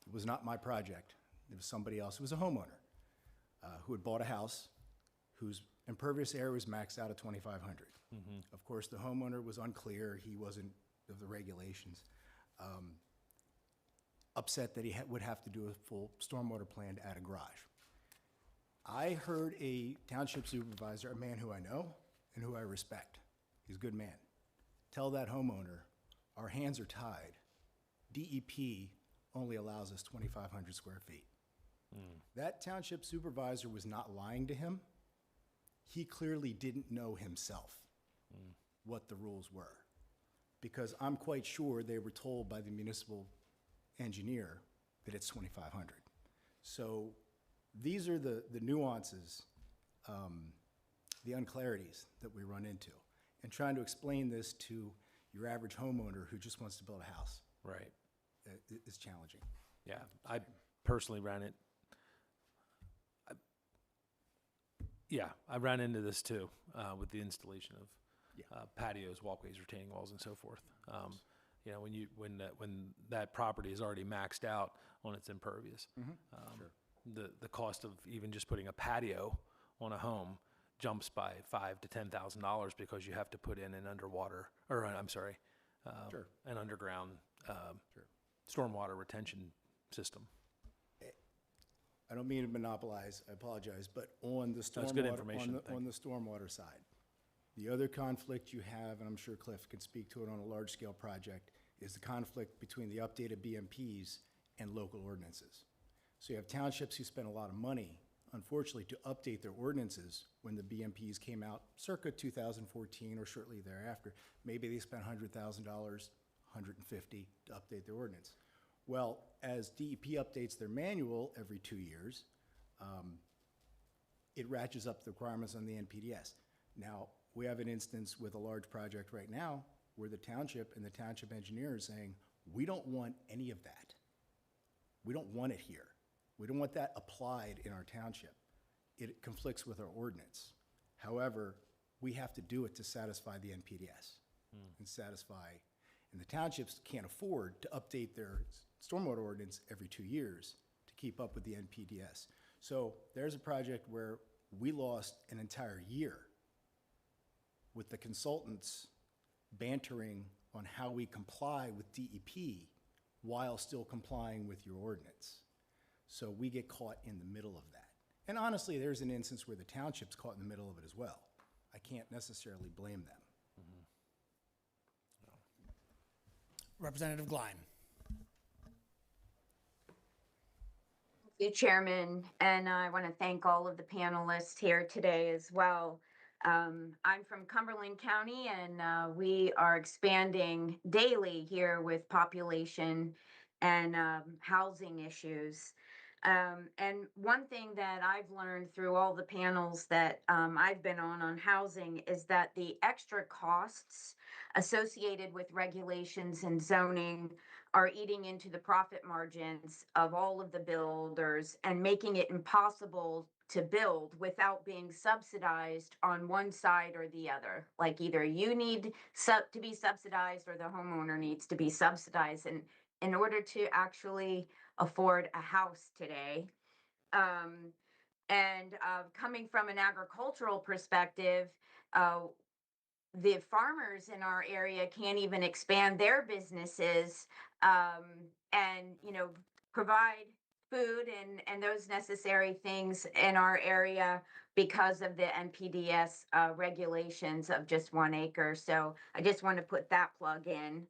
It was not my project. It was somebody else. It was a homeowner who had bought a house whose impervious area was maxed out at 2,500. Of course, the homeowner was unclear. He wasn't of the regulations. Upset that he would have to do a full stormwater plan to add a garage. I heard a township supervisor, a man who I know and who I respect, he's a good man, tell that homeowner, our hands are tied. DEP only allows us 2,500 square feet. That township supervisor was not lying to him. He clearly didn't know himself what the rules were, because I'm quite sure they were told by the municipal engineer that it's 2,500. So these are the nuances, the unclarities that we run into, and trying to explain this to your average homeowner who just wants to build a house Right. is challenging. Yeah, I personally ran it. I ran into this too with the installation of patios, walkways, retaining walls, and so forth. You know, when that property is already maxed out on its impervious, the cost of even just putting a patio on a home jumps by $5,000 to $10,000 because you have to put in an underwater, or I'm sorry, an underground stormwater retention system. I don't mean to monopolize, I apologize, but on the That's good stormwater, information, thank on the stormwater side, the other conflict you have, and I'm sure Cliff can speak to it on a large-scale project, is the conflict between the updated BMPs and local ordinances. So you have townships who spend a lot of money, unfortunately, to update their ordinances when the BMPs came out circa 2014 or shortly thereafter. Maybe they spent $100,000, $150 to update their ordinance. Well, as DEP updates their manual every 2 years, it ratchets up the requirements on the NPDS. Now, we have an instance with a large project right now where the township and the township engineer is saying, we don't want any of that. We don't want it here. We don't want that applied in our township. It conflicts with our ordinance. However, we have to do it to satisfy the NPDS and the townships can't afford to update their stormwater ordinance every 2 years to keep up with the NPDS. So there's a project where we lost an entire year with the consultants bantering on how we comply with DEP while still complying with your ordinance. So we get caught in the middle of that. And honestly, there's an instance where the township's caught in the middle of it as well. I can't necessarily blame them. Representative Gleim. Thank you, Chairman, and I want to thank all of the panelists here today as well. I'm from Cumberland County, and we are expanding daily here with population and housing issues. And one thing that I've learned through all the panels that I've been on housing is that the extra costs associated with regulations and zoning are eating into the profit margins of all of the builders and making it impossible to build without being subsidized on one side or the other. Like either you need to be subsidized or the homeowner needs to be subsidized. And in order to actually afford a house today, coming from an agricultural perspective, the farmers in our area can't even expand their businesses and provide food and those necessary things in our area because of the NPDS regulations of just 1 acre. So I just want to put that plug in.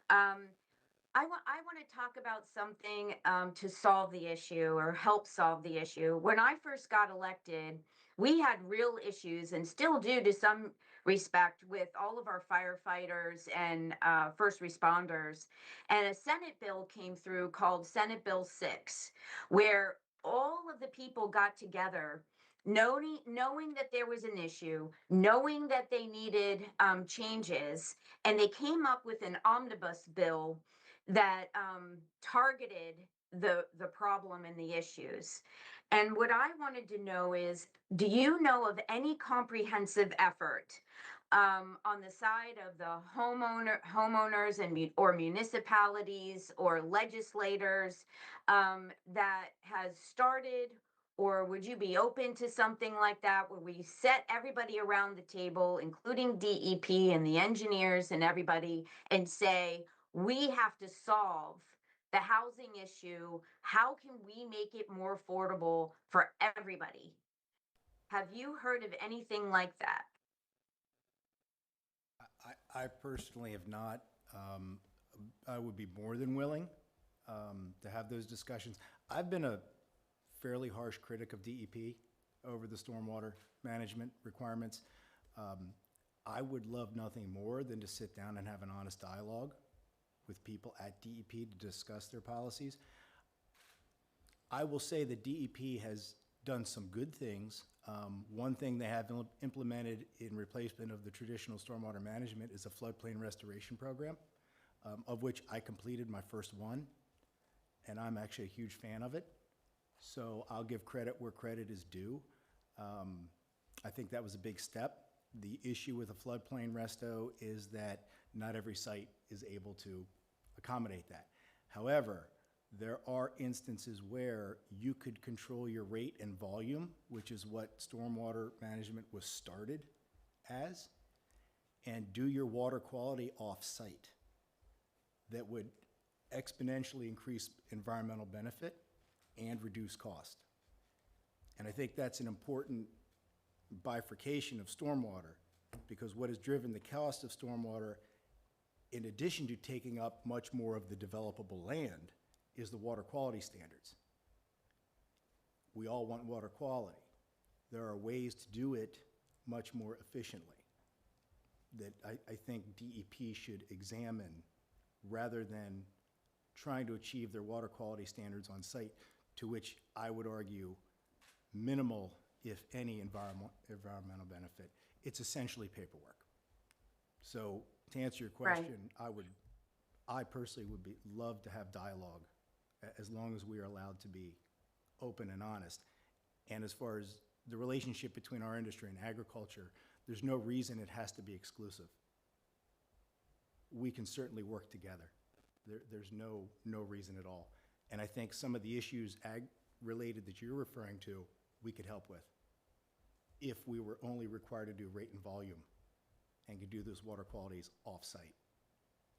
I want to talk about something to solve the issue or help solve the issue. When I first got elected, we had real issues and still do to some respect with all of our firefighters and first responders. And a Senate bill came through called Senate Bill 6, where all of the people got together knowing that there was an issue, knowing that they needed changes, and they came up with an omnibus bill that targeted the problem and the issuers. And what I wanted to know is, do you know of any comprehensive effort on the side of the homeowners and or municipalities or legislators that has started, or would you be open to something like that where we set everybody around the table, including DEP and the engineers and everybody, and say, we have to solve the housing issue. How can we make it more affordable for everybody? Have you heard of anything like that? I personally have not. I would be more than willing to have those discussions. I've been a fairly harsh critic of DEP over the stormwater management requirements. I would love nothing more than to sit down and have an honest dialogue with people at DEP to discuss their policies. I will say that DEP has done some good things. One thing they have implemented in replacement of the traditional stormwater management is a floodplain restoration program, of which I completed my first one. and I'm actually a huge fan of it. So I'll give credit where credit is due. I think that was a big step. The issue with a floodplain resto is that not every site is able to accommodate that. However, there are instances where you could control your rate and volume, which is what stormwater management was started as, and do your water quality off-site. That would exponentially increase environmental benefit and reduce cost. And I think that's an important bifurcation of stormwater, because what has driven the cost of stormwater, in addition to taking up much more of the developable land, is the water quality standards. We all want water quality. There are ways to do it much more efficiently that I think DEP should examine, rather than trying to achieve their water quality standards on site, to which I would argue minimal, if any, environmental benefit. It's essentially paperwork. So to answer your question, I personally would love to have dialogue, as long as we are allowed to be open and honest. And as far as the relationship between our industry and agriculture, there's no reason it has to be exclusive. We can certainly work together. There's no reason at all. And I think some of the issues ag-related that you're referring to, we could help with, if we were only required to do rate and volume and could do those water qualities off-site.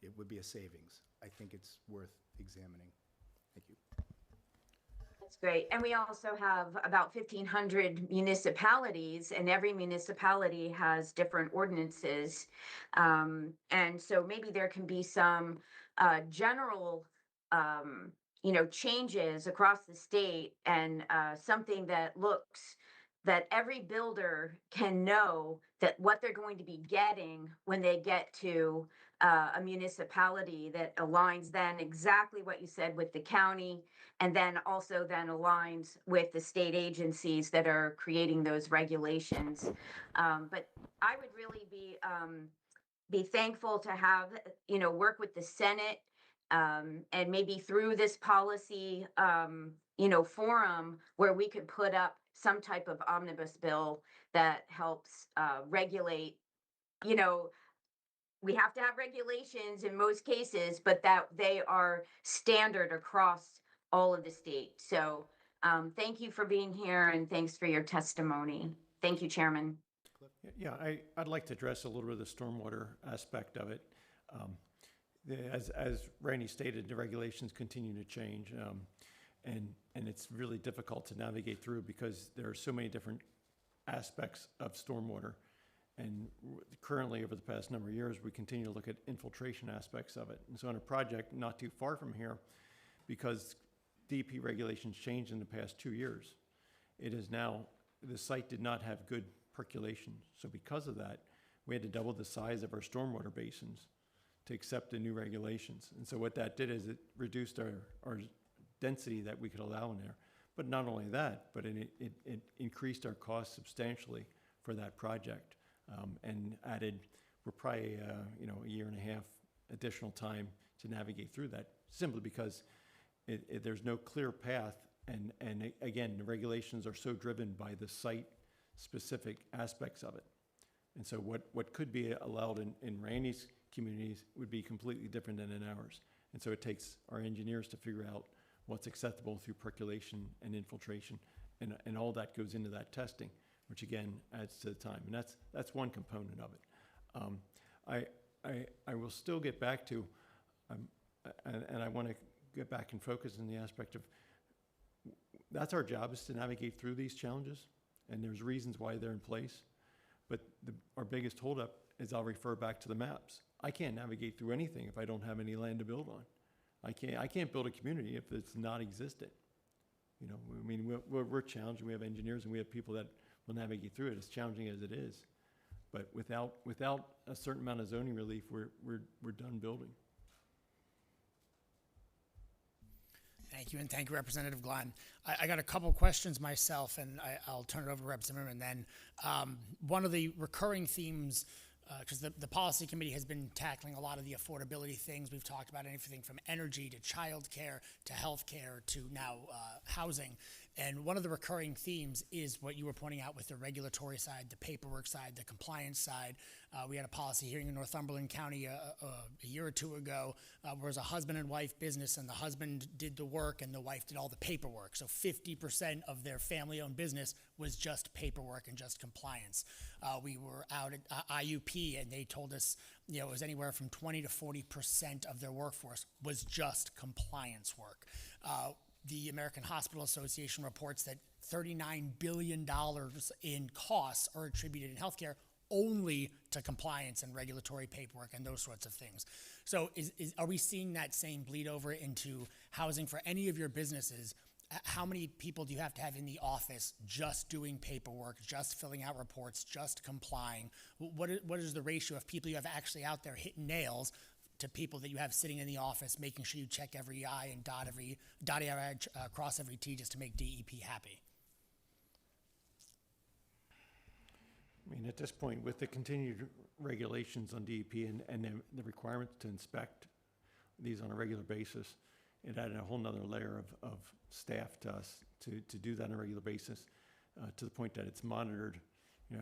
It would be a savings. I think it's worth examining. Thank you. That's great. And we also have about 1,500 municipalities, and every municipality has different ordinances. And so maybe there can be some general, changes across the state, and something that every builder can know that what they're going to be getting when they get to a municipality, that aligns then exactly what you said with the county, and then also then aligns with the state agencies that are creating those regulations. But I would really be thankful to have, work with the Senate, and maybe through this policy, forum, where we could put up some type of omnibus bill that helps regulate. We have to have regulations in most cases, but that they are standard across all of the state. So thank you for being here, and thanks for your testimony. Thank you, Chairman. Yeah, I'd like to address a little bit of the stormwater aspect of it. As Randy stated, the regulations continue to change, and it's really difficult to navigate through, because there are so many different aspects of stormwater. And currently, over the past number of years, we continue to look at infiltration aspects of it. And so on a project not too far from here, because DEP regulations changed in the past 2 years, it is now, the site did not have good percolation. So because of that, we had to double the size of our stormwater basins to accept the new regulations. And so what that did is it reduced our density that we could allow in there. But not only that, but it increased our costs substantially for that project, and we're probably a year and a half additional time to navigate through that, simply because there's no clear path. And again, the regulations are so driven by the site-specific aspects of it. And so what could be allowed in Randy's communities would be completely different than in ours. And so it takes our engineers to figure out what's acceptable through percolation and infiltration, and all that goes into that testing, which again adds to the time. And that's one component of it. I will still get back to, and I want to get back and focus on the aspect of, that's our job, is to navigate through these challenges, and there's reasons why they're in place. But our biggest holdup is, I'll refer back to the maps. I can't navigate through anything if I don't have any land to build on. I can't build a community if it's not existent. I mean, we're challenged, and we have engineers, and we have people that will navigate through it, as challenging as it is. But without a certain amount of zoning relief, we're done building. Thank you, and thank you, Representative Glenn. I got a couple questions myself, and I'll turn it over to Rep. Zimmerman then. One of the recurring themes because the policy committee has been tackling a lot of the affordability things. We've talked about anything from energy to childcare to healthcare to now housing. And one of the recurring themes is what you were pointing out with the regulatory side, the paperwork side, the compliance side. We had a policy hearing in Northumberland County a year or two ago where it was a husband and wife business, and the husband did the work and the wife did all the paperwork. So 50% of their family-owned business was just paperwork and just compliance. We were out at IUP, and they told us, it was anywhere from 20 to 40% of their workforce was just compliance work. The American Hospital Association reports that $39 billion in costs are attributed in healthcare only to compliance and regulatory paperwork and those sorts of things. So are we seeing that same bleed over into housing for any of your businesses? How many people do you have to have in the office just doing paperwork, just filling out reports, just complying? What is the ratio of people you have actually out there hitting nails to people that you have sitting in the office, making sure you check every I and dot every I, cross every T, just to make DEP happy? I mean, at this point, with the continued regulations on DEP and the requirements to inspect these on a regular basis, it added a whole nother layer of staff to us to do that on a regular basis, to the point that it's monitored,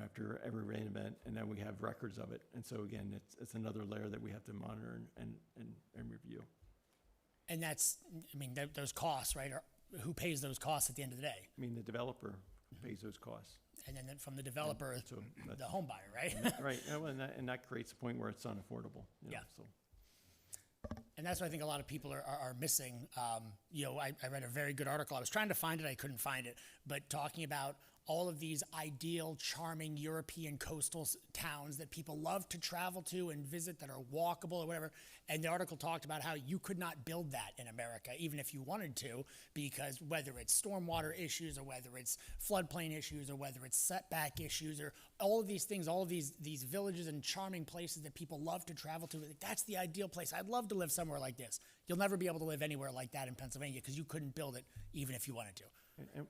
after every rain event, and then we have records of it. And so again, it's another layer that we have to monitor and review. And that's, those costs, right? Who pays those costs at the end of the day? I mean, the developer pays those costs. And then from the developer, So the home buyer, right? Right, and that creates a point where it's unaffordable. Yeah. So. And that's what I think a lot of people are missing. I read a very good article. I was trying to find it. I couldn't find it. But talking about all of these ideal, charming European coastal towns that people love to travel to and visit, that are walkable or whatever. And the article talked about how you could not build that in America, even if you wanted to, because whether it's stormwater issues or whether it's floodplain issues or whether it's setback issues or all of these things, all of these villages and charming places that people love to travel to, that's the ideal place. I'd love to live somewhere like this. You'll never be able to live anywhere like that in Pennsylvania because you couldn't build it even if you wanted to.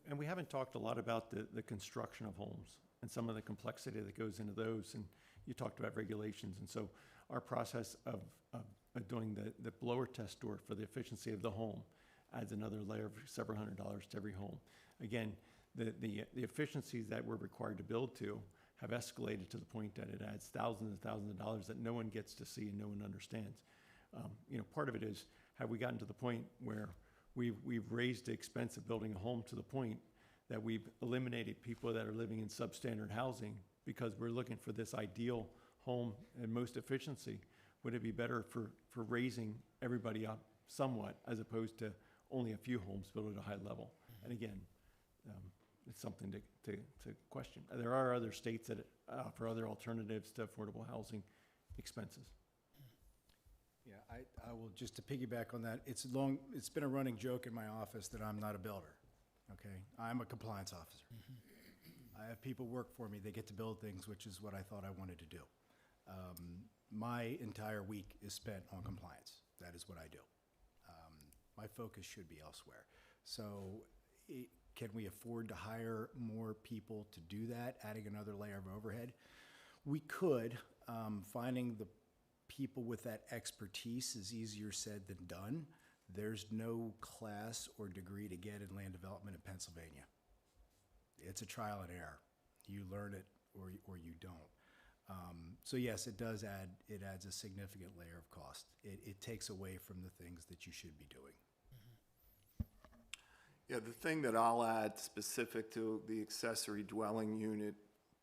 And we haven't talked a lot about the construction of homes and some of the complexity that goes into those. And you talked about regulations. And so our process of doing the blower test door for the efficiency of the home adds another layer of several $100s to every home. Again, the efficiencies that we're required to build to have escalated to the point that it adds thousands and thousands of dollars that no one gets to see and no one understands. Part of it is, have we gotten to the point where we've raised the expense of building a home to the point that we've eliminated people that are living in substandard housing because we're looking for this ideal home and most efficiency? Would it be better for raising everybody up somewhat as opposed to only a few homes built at a high level? Mm-hmm. And again, it's something to question. There are other states that offer other alternatives to affordable housing expenses. Yeah, I will, just to piggyback on that, it's been a running joke in my office that I'm not a builder, okay? I'm a compliance officer. I have people work for me, they get to build things, which is what I thought I wanted to do. My entire week is spent on compliance. That is what I do. My focus should be elsewhere. So can we afford to hire more people to do that, adding another layer of overhead? We could. Finding the people with that expertise is easier said than done. There's no class or degree to get in land development in Pennsylvania. It's a trial and error. You learn it or you don't. So yes, it does add, it adds a significant layer of cost. It takes away from the things that you should be doing. Yeah, the thing that I'll add specific to the accessory dwelling unit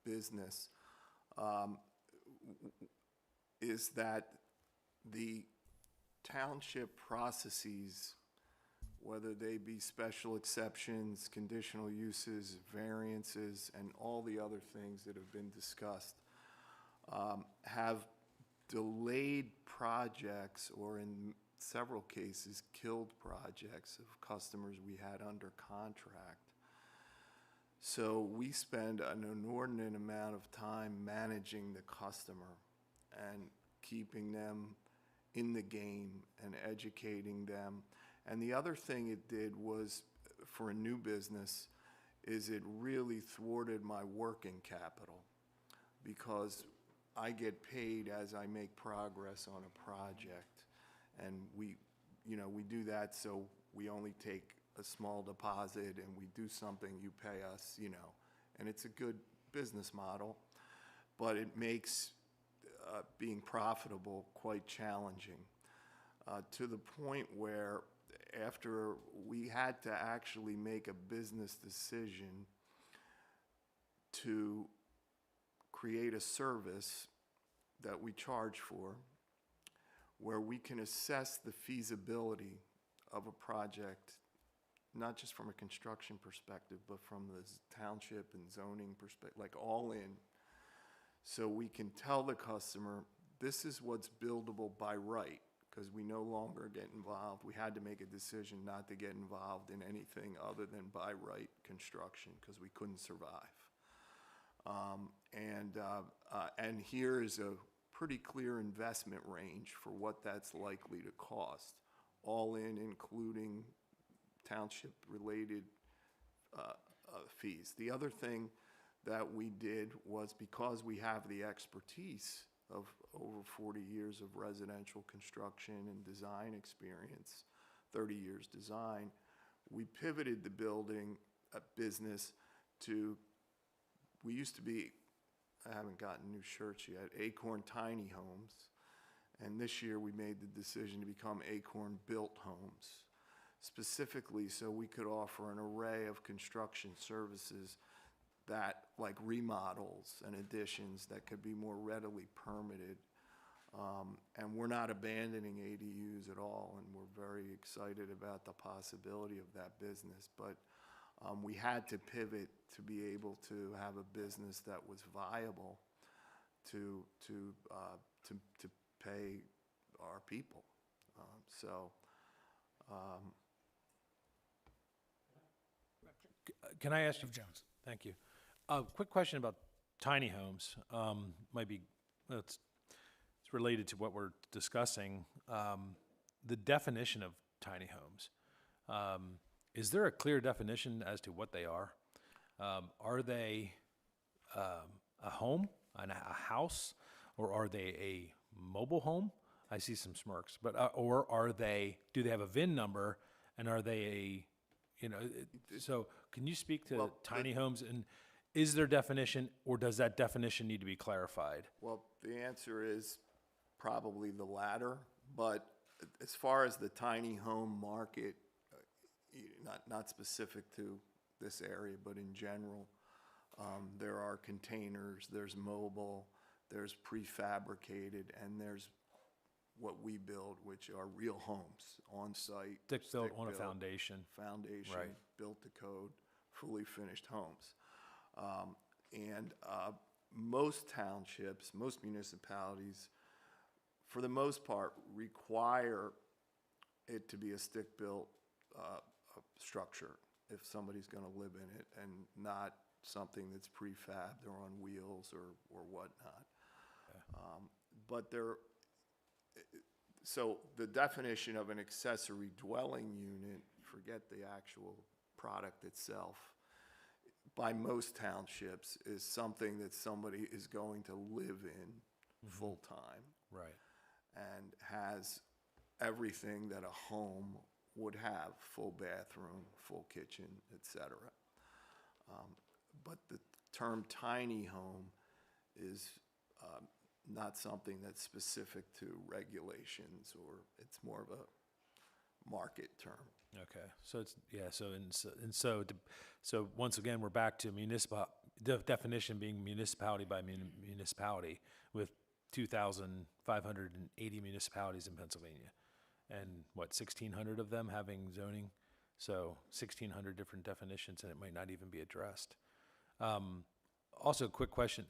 business is that the township processes, whether they be special exceptions, conditional uses, variances, and all the other things that have been discussed, have delayed projects, or in several cases, killed projects of customers we had under contract. So we spend an inordinate amount of time managing the customer and keeping them in the game and educating them. And the other thing it did was, for a new business, is it really thwarted my working capital, because I get paid as I make progress on a project. And we do that so we only take a small deposit and we do something, you pay us, and it's a good business model, but it makes being profitable quite challenging, to the point where after we had to actually make a business decision to create a service that we charge for, where we can assess the feasibility of a project, not just from a construction perspective, but from the township and zoning perspective, like all in. So we can tell the customer, this is what's buildable by right, because we no longer get involved. We had to make a decision not to get involved in anything other than by right construction, because we couldn't survive. And here is a pretty clear investment range for what that's likely to cost, all in, including township-related fees. The other thing that we did was, because we have the expertise of over 40 years of residential construction and design experience, 30 years design, we pivoted the building business to, we used to be, I haven't gotten new shirts yet, Acorn Tiny Homes. And this year we made the decision to become Acorn Built Homes, specifically so we could offer an array of construction services that, like remodels and additions, that could be more readily permitted. And we're not abandoning ADUs at all, and we're very excited about the possibility of that business. But we had to pivot to be able to have a business that was viable to pay our people. Can I ask you? Representative Jones. Thank you. Quick question about tiny homes. It's related to what we're discussing. The definition of tiny homes. Is there a clear definition as to what they are? Are they a home, a house, or are they a mobile home? I see some smirks, but or are they? Do they have a VIN number? And are they So can you speak to tiny homes, and is there definition, or does that definition need to be clarified? Well, the answer is probably the latter, but as far as the tiny home market, not specific to this area, but in general, there are containers, there's mobile, there's prefabricated, and there's what we build, which are real homes on site. Stick-built on a foundation. Foundation, Right. built to code, fully finished homes. Most townships, most municipalities, for the most part, require it to be a stick-built structure if somebody's going to live in it, and not something that's prefabbed or on wheels or whatnot. Okay. So the definition of an accessory dwelling unit, forget the actual product itself, by most townships is something that somebody is going to live in full-time. Right. And has everything that a home would have, full bathroom, full kitchen, et cetera. But the term tiny home is not something that's specific to regulations, or it's more of a market term. Okay. So it's, yeah, so once again, we're back to definition being municipality by municipality, with 2,580 municipalities in Pennsylvania. And what, 1,600 of them having zoning? So 1,600 different definitions, and it might not even be addressed. Also, a quick question.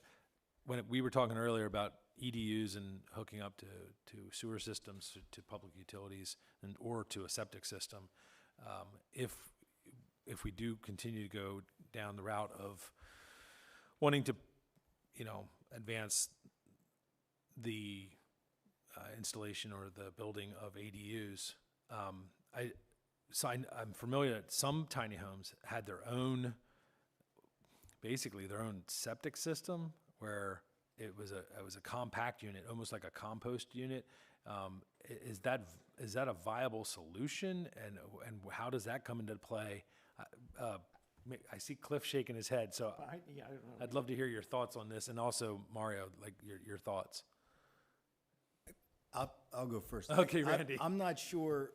When we were talking earlier about EDUs and hooking up to sewer systems, to public utilities, or to a septic system, if we do continue to go down the route of wanting to, advance the installation or the building of ADUs, I'm familiar that some tiny homes had their own, basically their own septic system, where it was a compact unit, almost like a compost unit. Is that a viable solution, and how does that come into play? I see Cliff shaking his head, so I'd love to hear your thoughts on this, and also Mario, like your thoughts. I'll go first. Okay, Randy. I'm not sure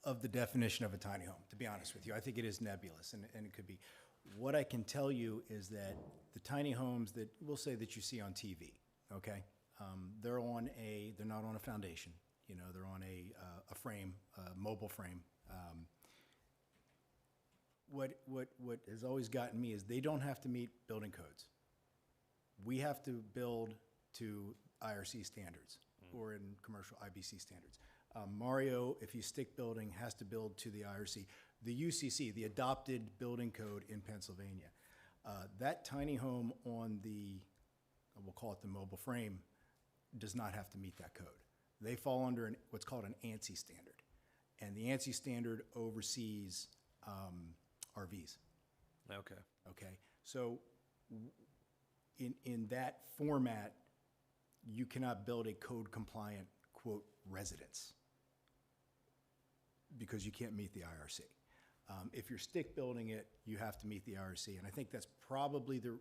of the definition of a tiny home, to be honest with you. I think it is nebulous, and it could be. What I can tell you is that the tiny homes that we'll say that you see on TV, okay, they're not on a foundation. You know, they're on a frame, a mobile frame. What has always gotten me is they don't have to meet building codes. We have to build to IRC standards or in commercial IBC standards. Mario, if he's stick building, has to build to the IRC. The UCC, the adopted building code in Pennsylvania, that tiny home on we'll call it the mobile frame, does not have to meet that code. They fall under what's called an ANSI standard. And the ANSI standard oversees RVs. Okay. Okay, so in that format, you cannot build a code compliant, quote, residence because you can't meet the IRC. If you're stick building it, you have to meet the IRC, and I think that's probably the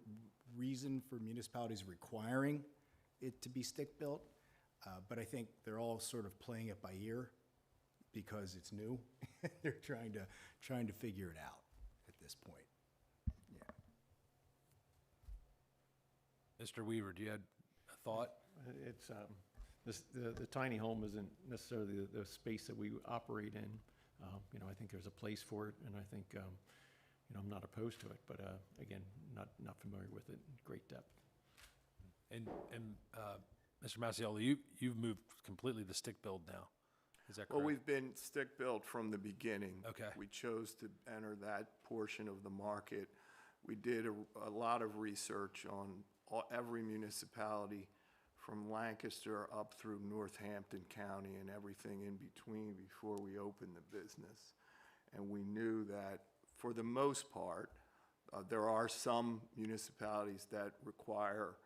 reason for municipalities requiring it to be stick built. But I think they're all sort of playing it by ear because it's new. They're trying to figure it out at this point. Yeah. Mr. Weaver, do you have a thought? It's, the tiny home isn't necessarily the space that we operate in. I think there's a place for it, and I think, I'm not opposed to it, but, again, not familiar with it in great depth. And Mr. Masioli, you've moved completely to stick build now. Is that correct? Well, we've been stick-built from the beginning. Okay. We chose to enter that portion of the market. We did a lot of research on every municipality from Lancaster up through Northampton County and everything in between before we opened the business. And we knew that, for the most part, there are some municipalities that require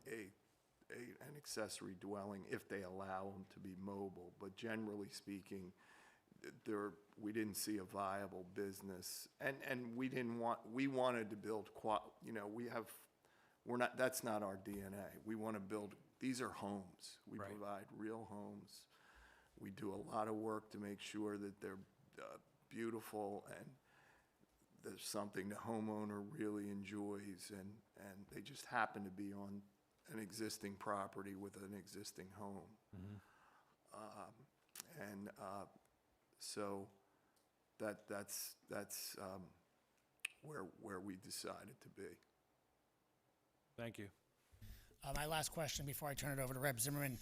an accessory dwelling if they allow them to be mobile. But generally speaking, we didn't see a viable business, and we wanted to build that's not our DNA. We want to build, these are homes. We Right. provide real homes. We do a lot of work to make sure that they're beautiful and there's something the homeowner really enjoys, and they just happen to be on an existing property with an existing home. So that's where we decided to be. Thank you. My last question before I turn it over to Rep. Zimmerman,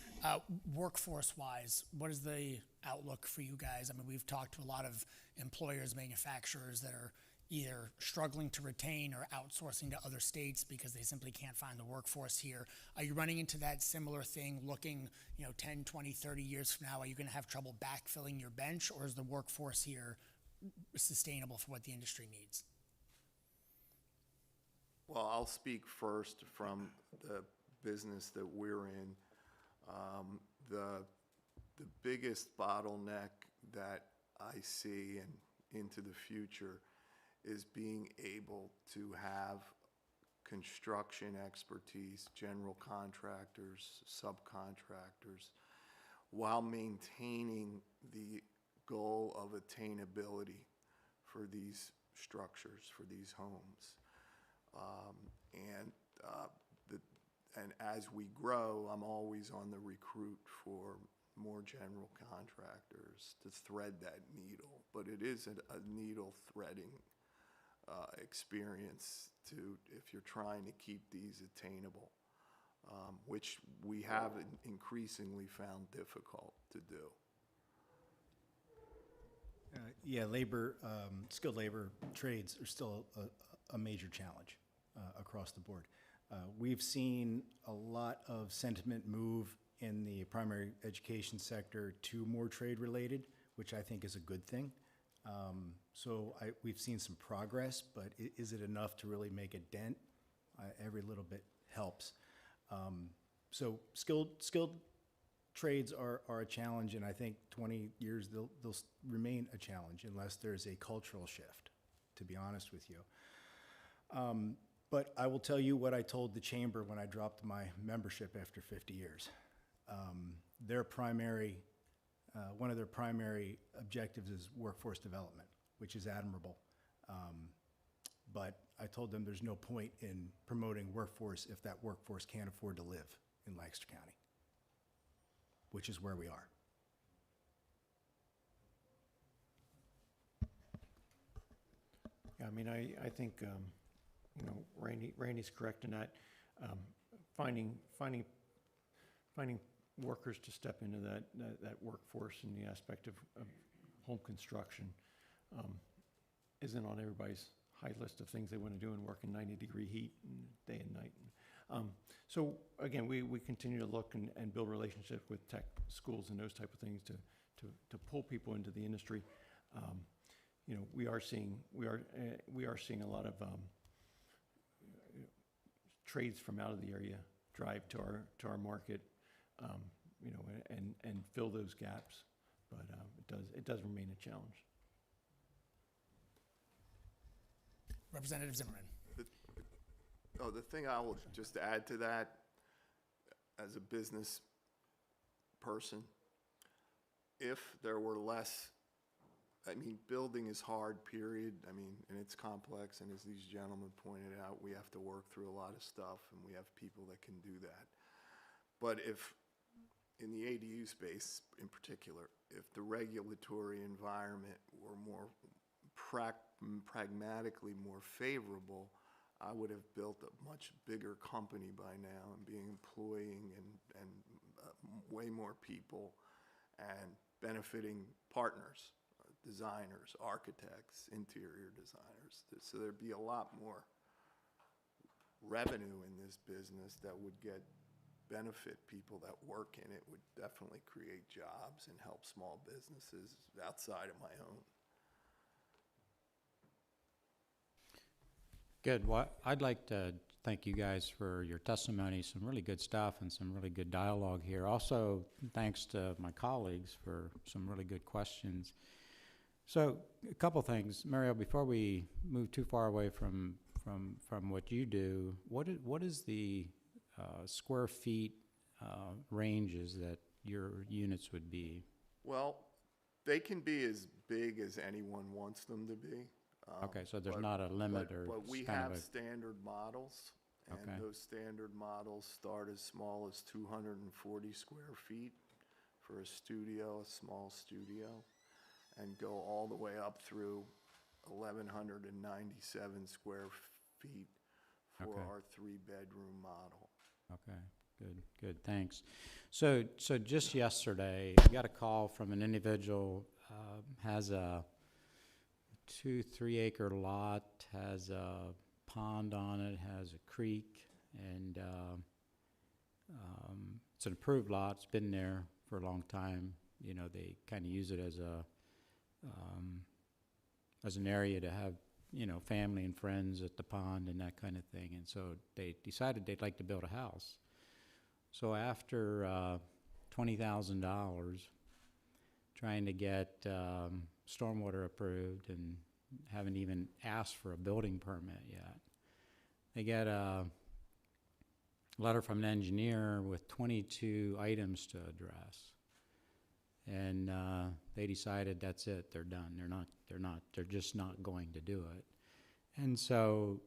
workforce-wise, what is the outlook for you guys? I mean, we've talked to a lot of employers, manufacturers that are either struggling to retain or outsourcing to other states because they simply can't find the workforce here. Are you running into that similar thing looking, 10, 20, 30 years from now? Are you going to have trouble backfilling your bench, or is the workforce here sustainable for what the industry needs? Well, I'll speak first from the business that we're in. The biggest bottleneck that I see into the future is being able to have construction expertise, general contractors, subcontractors, while maintaining the goal of attainability for these structures, for these homes. And as we grow, I'm always on the recruit for more general contractors to thread that needle. But it is a needle threading experience if you're trying to keep these attainable, which we have increasingly found difficult to do. Yeah, skilled labor trades are still a major challenge across the board. We've seen a lot of sentiment move in the primary education sector to more trade-related, which I think is a good thing. We've seen some progress, but is it enough to really make a dent? Every little bit helps. So skilled trades are a challenge, and I think 20 years they'll remain a challenge unless there's a cultural shift, to be honest with you. But I will tell you what I told the chamber when I dropped my membership after 50 years. Their primary, one of their primary objectives is workforce development, which is admirable. But I told them there's no point in promoting workforce if that workforce can't afford to live in Lancaster County, which is where we are. Yeah, I mean, I think, you know, Randy's correct in that, finding workers to step into that workforce in the aspect of home construction isn't on everybody's high list of things they want to do and work in 90-degree heat and day and night. So again, we continue to look and build relationships with tech schools and those type of things to pull people into the industry. You know, we are seeing a lot of trades from out of the area drive to our market, you know, and fill those gaps. But it does remain a challenge. Representative Zimmerman. The thing I will just add to that, as a business person, if there were less, I mean, building is hard, period. I mean, and it's complex, and as these gentlemen pointed out, we have to work through a lot of stuff, and we have people that can do that. But if, in the ADU space in particular, if the regulatory environment were more pragmatically more favorable, I would have built a much bigger company by now and be employing and way more people and benefiting partners, designers, architects, interior designers. So there'd be a lot more revenue in this business that would benefit people that work in it, would definitely create jobs and help small businesses outside of my own. Good. Well, I'd like to thank you guys for your testimony, some really good stuff and some really good dialogue here. Also, thanks to my colleagues for some really good questions. So, a couple things. Mario, before we move too far away from what you do, what is the square feet ranges that your units would be? Well, they can be as big as anyone wants them to be. Okay, so there's not a limit or But we kind of have a- standard models, and Okay. those standard models start as small as 240 square feet for a studio, a small studio, and go all the way up through 1,197 square feet for Okay. our 3-bedroom model. Okay, good, thanks. So just yesterday, I got a call from an individual, has a 2-3 acre lot, has a pond on it, has a creek, and it's an approved lot. It's been there for a long time. You know, they kind of use it as an area to have, you know, family and friends at the pond and that kind of thing. And so they decided they'd like to build a house. So after $20,000 trying to get stormwater approved and haven't even asked for a building permit yet, they get a letter from an engineer with 22 items to address. And they decided that's it, they're done. They're just not going to do it. And so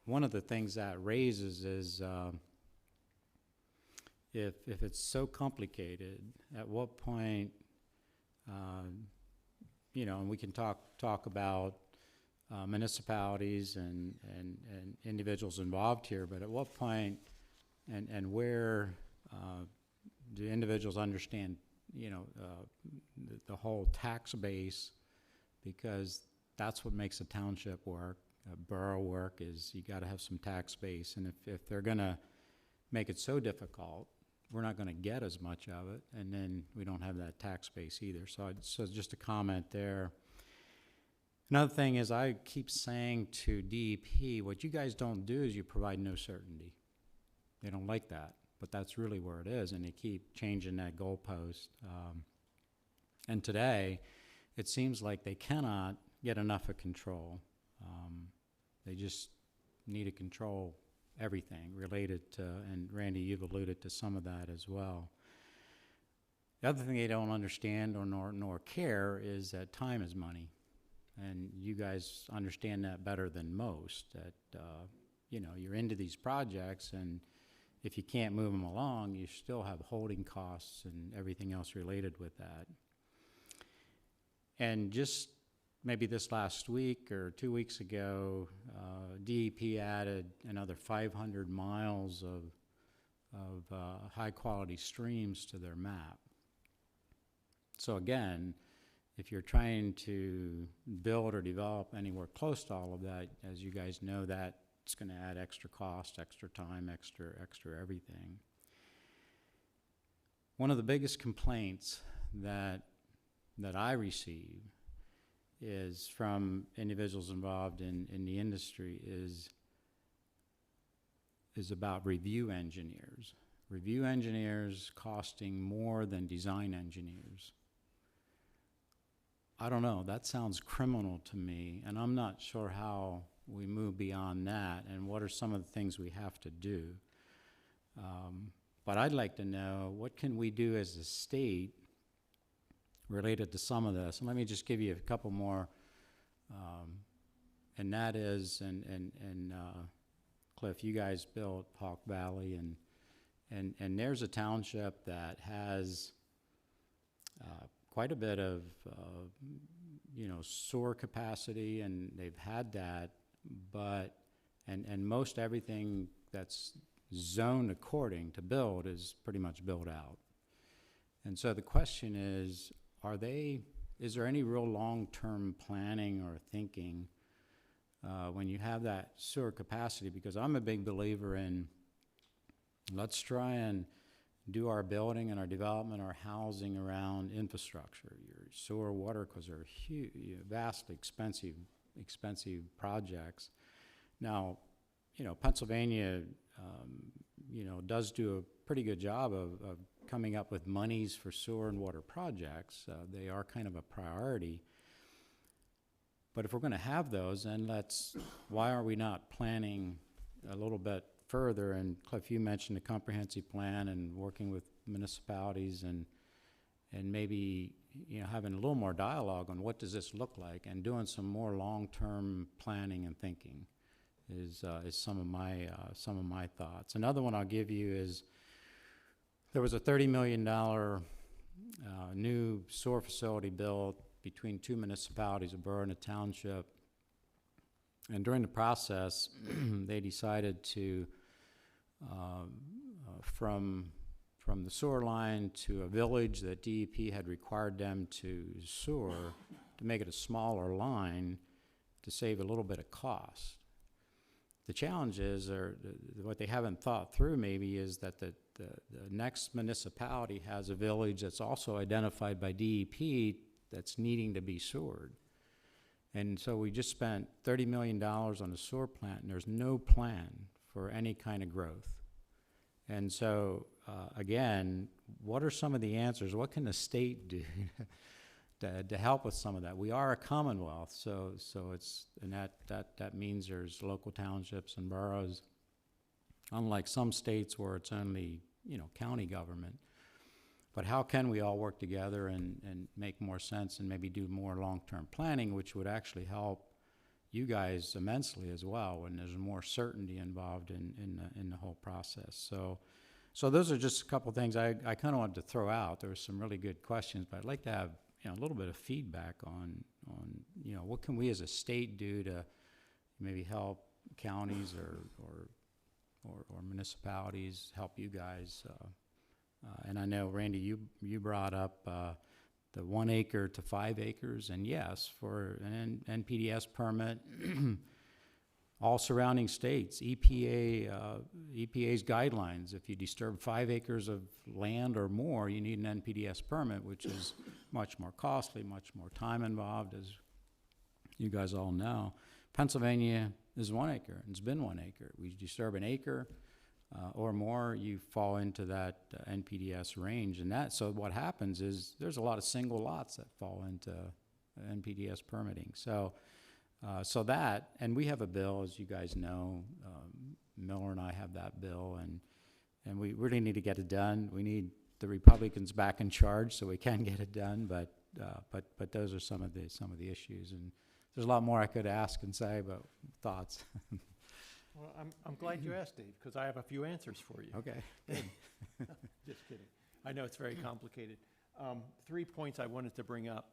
one of the things that raises is if it's so complicated, at what point, you know, and we can talk about municipalities and individuals involved here, but at what point and where do individuals understand, you know, the whole tax base, because that's what makes a township work, a borough work, is you got to have some tax base. And if they're going to make it so difficult, we're not going to get as much of it, and then we don't have that tax base either. So just a comment there. Another thing is, I keep saying to DEP, what you guys don't do is you provide no certainty. They don't like that, but that's really where it is, and they keep changing that goalpost. And today, it seems like they cannot get enough of control. They just need to control everything related to, and Randy, you've alluded to some of that as well. The other thing they don't understand or nor care is that time is money. And you guys understand that better than most, that, you know, you're into these projects, and if you can't move them along, you still have holding costs and everything else related with that. And just maybe this last week or 2 weeks ago, DEP added another 500 miles of high-quality streams to their map. So again, if you're trying to build or develop anywhere close to all of that, as you guys know, that's going to add extra cost, extra time, extra everything. One of the biggest complaints that I receive is from individuals involved in the industry is about review engineers. Review engineers costing more than design engineers. I don't know, that sounds criminal to me, and I'm not sure how we move beyond that and what are some of the things we have to do. But I'd like to know, what can we do as a state related to some of this? And let me just give you a couple more, and that is, Cliff, you guys built Hawk Valley, and there's a township that has quite a bit of, you know, sewer capacity, and they've had that, but, and most everything that's zoned according to build is pretty much built out. And so the question is there any real long-term planning or thinking when you have that sewer capacity? Because I'm a big believer in, let's try and do our building and our development, our housing around infrastructure, your sewer, water, because they're huge, vastly expensive projects. Now, you know, Pennsylvania, you know, does do a pretty good job of coming up with monies for sewer and water projects. They are kind of a priority. But if we're going to have those, then why are we not planning a little bit further? And Cliff, you mentioned the comprehensive plan and working with municipalities and maybe, you know, having a little more dialogue on what does this look like, and doing some more long-term planning and thinking is some of my thoughts. Another one I'll give you is, there was a $30 million new sewer facility built between two municipalities, a borough and a township. And during the process, they decided to, from the sewer line to a village that DEP had required them to sewer, to make it a smaller line to save a little bit of cost. The challenge is, or what they haven't thought through maybe, is that the next municipality has a village that's also identified by DEP that's needing to be sewered. And so we just spent $30 million on a sewer plant, and there's no plan for any kind of growth. And so, again, what are some of the answers? What can the state do to help with some of that? We are a commonwealth, so it's, and that means there's local townships and boroughs, unlike some states where it's only, you know, county government. But how can we all work together and make more sense and maybe do more long-term planning, which would actually help you guys immensely as well when there's more certainty involved in the whole process. So those are just a couple things I kind of wanted to throw out. There were some really good questions, but I'd like to have, you know, a little bit of feedback on you know, what can we as a state do to maybe help counties or municipalities help you guys. And I know, Randy, you brought up the 1 acre to 5 acres, and yes, for an NPDES permit, all surrounding states, EPA's guidelines, if you disturb 5 acres of land or more, you need an NPDES permit, which is much more costly, much more time involved, as you guys all know. Pennsylvania is 1 acre, and it's been 1 acre. We disturb an acre, or more, you fall into that NPDS range. And so what happens is there's a lot of single lots that fall into NPDS permitting. So that, and we have a bill, as you guys know, Miller and I have that bill, and we really need to get it done. We need the Republicans back in charge so we can get it done, but those are some of the issues. And there's a lot more I could ask and say, but thoughts. Well, I'm glad you asked, Dave, because I have a few answers for you. Okay. Just kidding. I know it's very complicated. 3 points I wanted to bring up.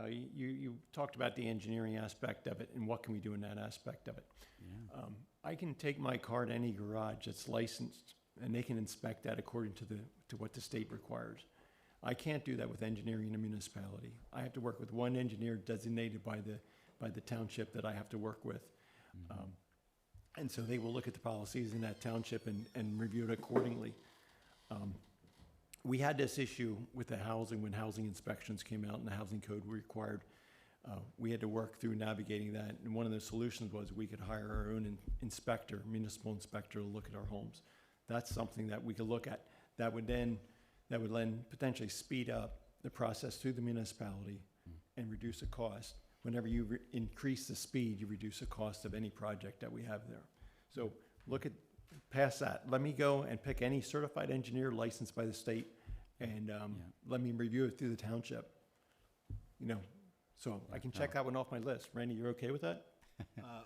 You talked about the engineering aspect of it and what can we do in that aspect of it. Yeah. I can take my car to any garage that's licensed and they can inspect that according to what the state requires. I can't do that with engineering in a municipality. I have to work with one engineer designated by the township that I have to work with. And so they will look at the policies in that township and review it accordingly. We had this issue with the housing when housing inspections came out and the housing code required. We had to work through navigating that. And one of the solutions was we could hire our own inspector, municipal inspector, to look at our homes. That's something that we could look at. That would then potentially speed up the process through the municipality and reduce the cost. Whenever you increase the speed, you reduce the cost of any project that we have there. So look at past that. Let me go and pick any certified engineer licensed by the state and let me review it through the township. So I can check that one off my list. Randy, you're okay with that?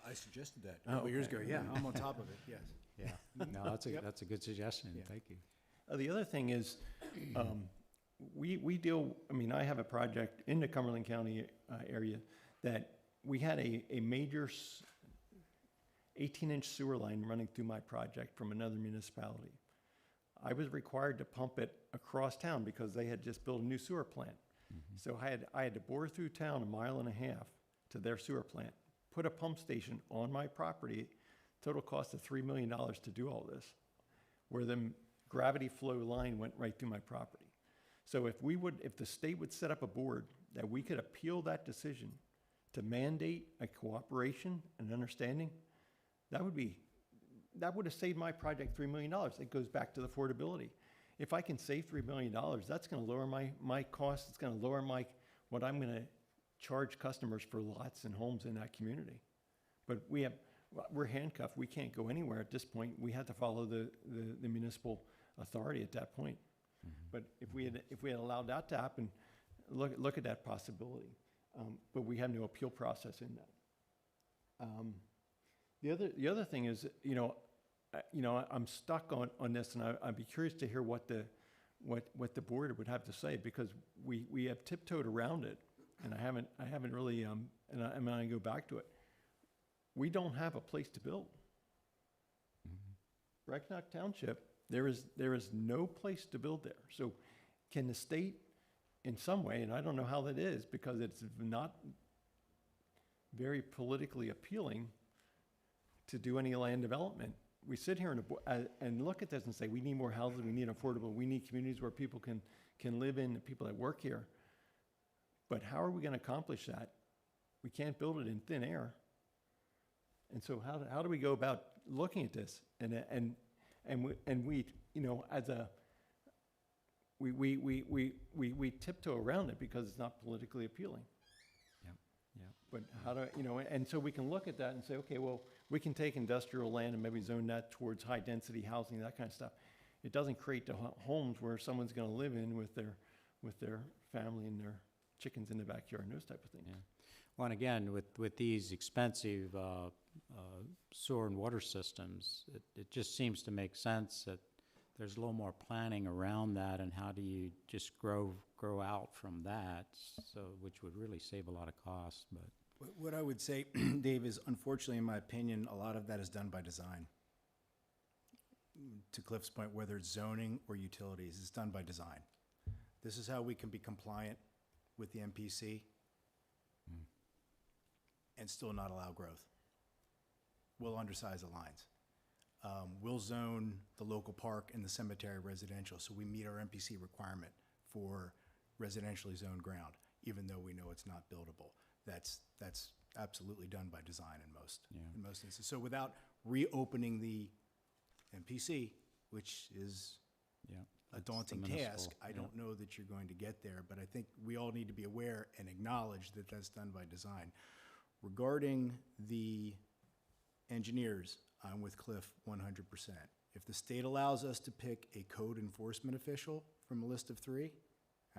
I suggested that a couple years ago. Yeah, I'm on top of it. Yes. Yeah. No, that's a good suggestion. Yeah. Thank you. The other thing is, we deal, I have a project in the Cumberland County area that we had a major 18-inch sewer line running through my project from another municipality. I was required to pump it across town because they had just built a new sewer plant. So I had to bore through town 1.5 miles to their sewer plant, put a pump station on my property, total cost of $3 million to do all this, where the gravity flow line went right through my property. So if the state would set up a board that we could appeal that decision to mandate a cooperation and understanding, that would have saved my project $3 million. It goes back to the affordability. If I can save $3 million, that's going to lower my costs. It's going to lower what I'm going to charge customers for lots and homes in that community. But we're handcuffed. We can't go anywhere at this point. We have to follow the municipal authority at that point. But if we had allowed that to happen, look at that possibility. But we have no appeal process in that. The other thing is, I'm stuck on this, and I'd be curious to hear what the board would have to say, because we have tiptoed around it, and I haven't really and I'm going to go back to it. We don't have a place to build. Brecknock Township, there is no place to build there. So can the state, in some way, and I don't know how that is because it's not very politically appealing to do any land development. We sit here and look at this and say, we need more housing, we need affordable, we need communities where people can live in, the people that work here. But how are we going to accomplish that? We can't build it in thin air. And so how do we go about looking at this? And we we tiptoe around it because it's not politically appealing. Yeah. But how do, and so we can look at that and say, okay, well, we can take industrial land and maybe zone that towards high density housing, that kind of stuff. It doesn't create the homes where someone's going to live in with their family and their chickens in the backyard and those type of things. Yeah. Well, and again, with these expensive sewer and water systems, it just seems to make sense that there's a little more planning around that, and how do you just grow out from that, so which would really save a lot of costs. But What I would say, Dave, is unfortunately, in my opinion, a lot of that is done by design. To Cliff's point, whether it's zoning or utilities, it's done by design. This is how we can be compliant with the MPC and still not allow growth. We'll undersize the lines. We'll zone the local park and the cemetery residential, so we meet our MPC requirement for residentially zoned ground, even though we know it's not buildable. That's absolutely done by design in most instances. So without reopening the MPC, which is Yeah. a That's the daunting municipal, task. I yeah. don't know that you're going to get there, but I think we all need to be aware and acknowledge that that's done by design. Regarding the engineers, I'm with Cliff 100%. If the state allows us to pick a code enforcement official from a list of 3,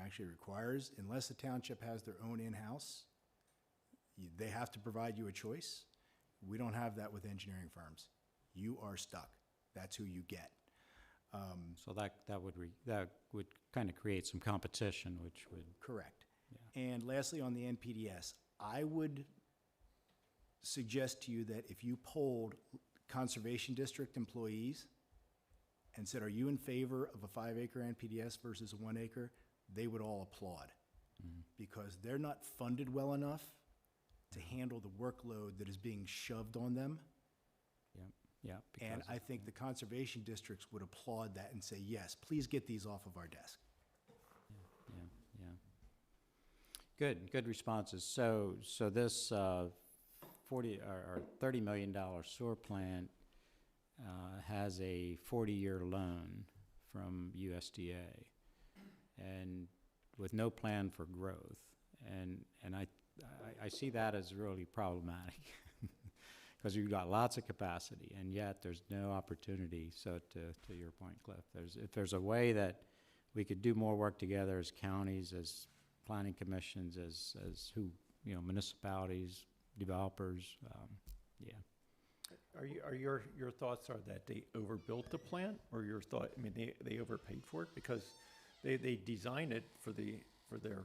actually requires, unless the township has their own in-house, they have to provide you a choice. We don't have that with engineering firms. You are stuck. That's who you get. So that would kind of create some competition, which would, Correct. And lastly, on the NPDS, I would suggest to you that if you polled Conservation District employees and said, are you in favor of a 5-acre NPDS versus a 1 acre, they would all applaud. Because they're not funded well enough to handle the workload that is being shoved on them. yeah. And because I think the conservation districts would applaud that and say, yes, please get these off of our desk. Yeah. Good responses. So this 40 or $30 million sewer plant has a 40-year loan from USDA, and with no plan for growth. And I see that as really problematic because you've got lots of capacity, and yet there's no opportunity. So to your point, Cliff, if there's a way that we could do more work together as counties, as planning commissions, as municipalities, developers, yeah. Are your thoughts are that they overbuilt the plant, or your thought, I mean, they overpaid for it? Because they designed it for their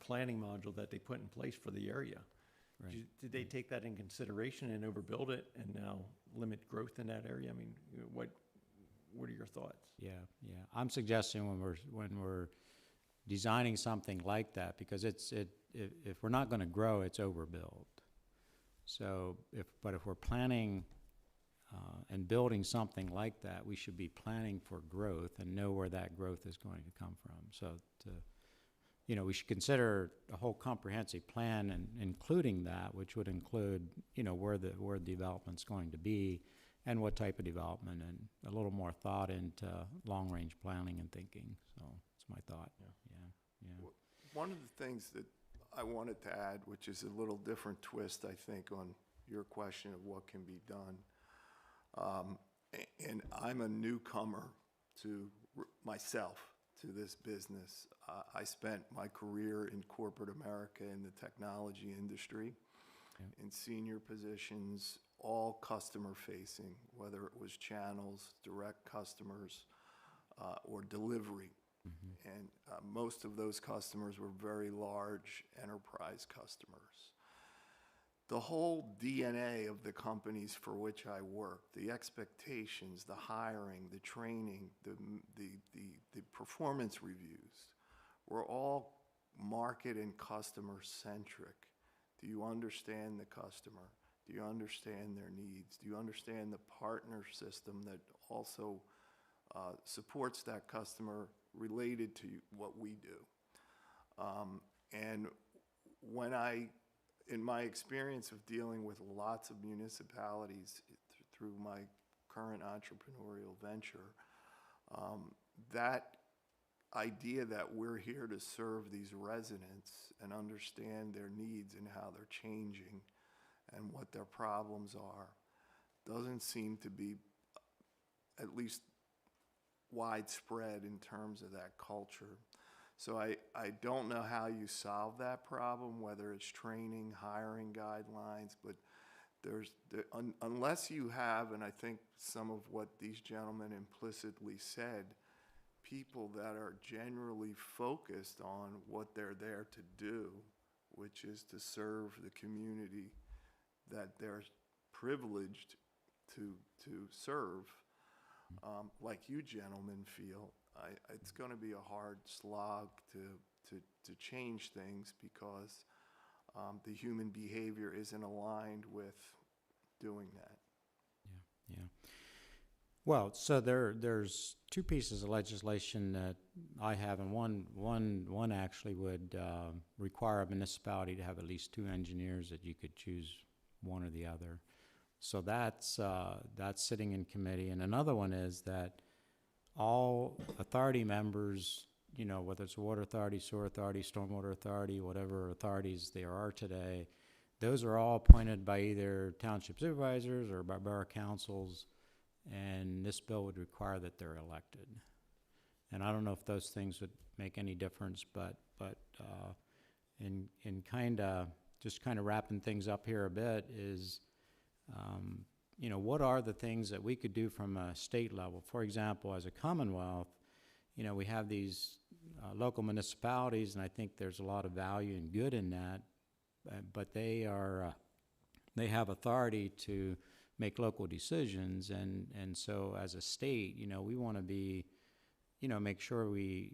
planning module that they put in place for the area. Right. Did they take that in consideration and overbuild it and now limit growth in that area? I mean, what are your thoughts? Yeah. I'm suggesting when we're designing something like that, because if we're not going to grow, it's overbuild. So if we're planning and building something like that, we should be planning for growth and know where that growth is going to come from. So we should consider a whole comprehensive plan, and including that, which would include where the development's going to be and what type of development, and a little more thought into long-range planning and thinking. So that's my thought. Yeah. One of the things that I wanted to add, which is a little different twist, I think, on your question of what can be done. And I'm a newcomer to myself, to this business. I spent my career in corporate America in the technology industry, in senior positions, all customer facing, whether it was channels, direct customers, or delivery. And most of those customers were very large enterprise customers. The whole DNA of the companies for which I worked, the expectations, the hiring, the training, the performance reviews, were all market and customer centric. Do you understand the customer? Do you understand their needs? Do you understand the partner system that also supports that customer related to what we do? And when in my experience of dealing with lots of municipalities through my current entrepreneurial venture, that idea that we're here to serve these residents and understand their needs and how they're changing and what their problems are doesn't seem to be at least widespread in terms of that culture. So I don't know how you solve that problem, whether it's training, hiring guidelines, but unless you have, and I think some of what these gentlemen implicitly said, people that are generally focused on what they're there to do, which is to serve the community that they're privileged to serve, like you gentlemen feel, it's going to be a hard slog to change things because the human behavior isn't aligned with doing that. Yeah. Well, so there's two pieces of legislation that I have, and one actually would require a municipality to have at least 2 engineers, that you could choose one or the other. So that's sitting in committee. And another one is that all authority members, you know, whether it's water authority, sewer authority, stormwater authority, whatever authorities there are today, those are all appointed by either township supervisors or by borough councils, and this bill would require that they're elected. And I don't know if those things would make any difference, but in kind of wrapping things up here a bit is, you know, what are the things that we could do from a state level? For example, as a Commonwealth, you know, we have these local municipalities, and I think there's a lot of value and good in that, but they have authority to make local decisions, and so as a state, you know, we want to be, you know, make sure we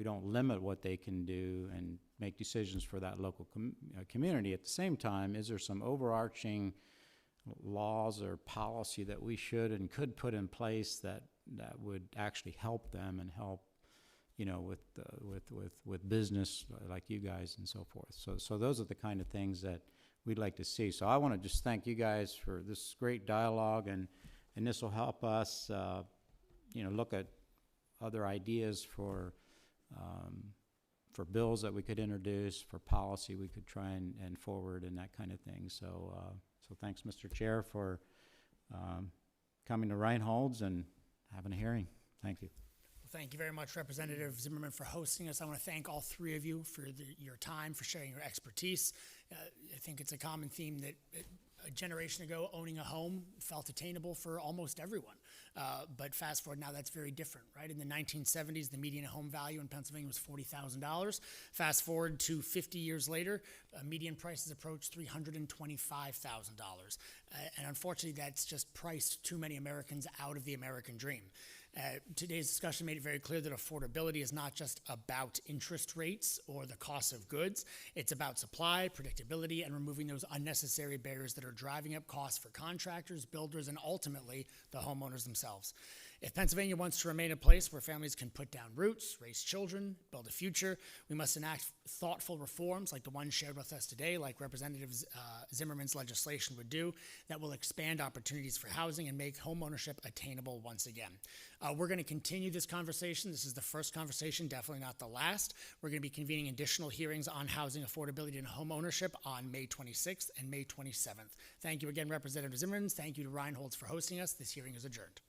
don't limit what they can do and make decisions for that local community. At the same time, is there some overarching laws or policy that we should and could put in place that would actually help them and help, you know, with business like you guys and so forth. So those are the kind of things that we'd like to see. So I want to just thank you guys for this great dialogue, and this will help us, you know, look at other ideas for bills that we could introduce, for policy we could try and forward, and that kind of thing. So thanks, Mr. Chair, for coming to Reinhold's and having a hearing. Thank you. Well, thank you very much, Representative Zimmerman, for hosting us. I want to thank all three of you for your time, for sharing your expertise. I think it's a common theme that a generation ago, owning a home felt attainable for almost everyone. But fast forward now, that's very different, right? In the 1970s, the median home value in Pennsylvania was $40,000. Fast forward to 50 years later, median prices approach $325,000. And unfortunately, that's just priced too many Americans out of the American dream. Today's discussion made it very clear that affordability is not just about interest rates or the cost of goods. It's about supply, predictability, and removing those unnecessary barriers that are driving up costs for contractors, builders, and ultimately the homeowners themselves. If Pennsylvania wants to remain a place where families can put down roots, raise children, build a future, we must enact thoughtful reforms like the one shared with us today, like Representative Zimmerman's legislation would do, that will expand opportunities for housing and make homeownership attainable once again. We're going to continue this conversation. This is the first conversation, definitely not the last. We're going to be convening additional hearings on housing affordability and homeownership on May 26th and May 27th. Thank you again, Representative Zimmerman. Thank you to Reinhold's for hosting us. This hearing is adjourned.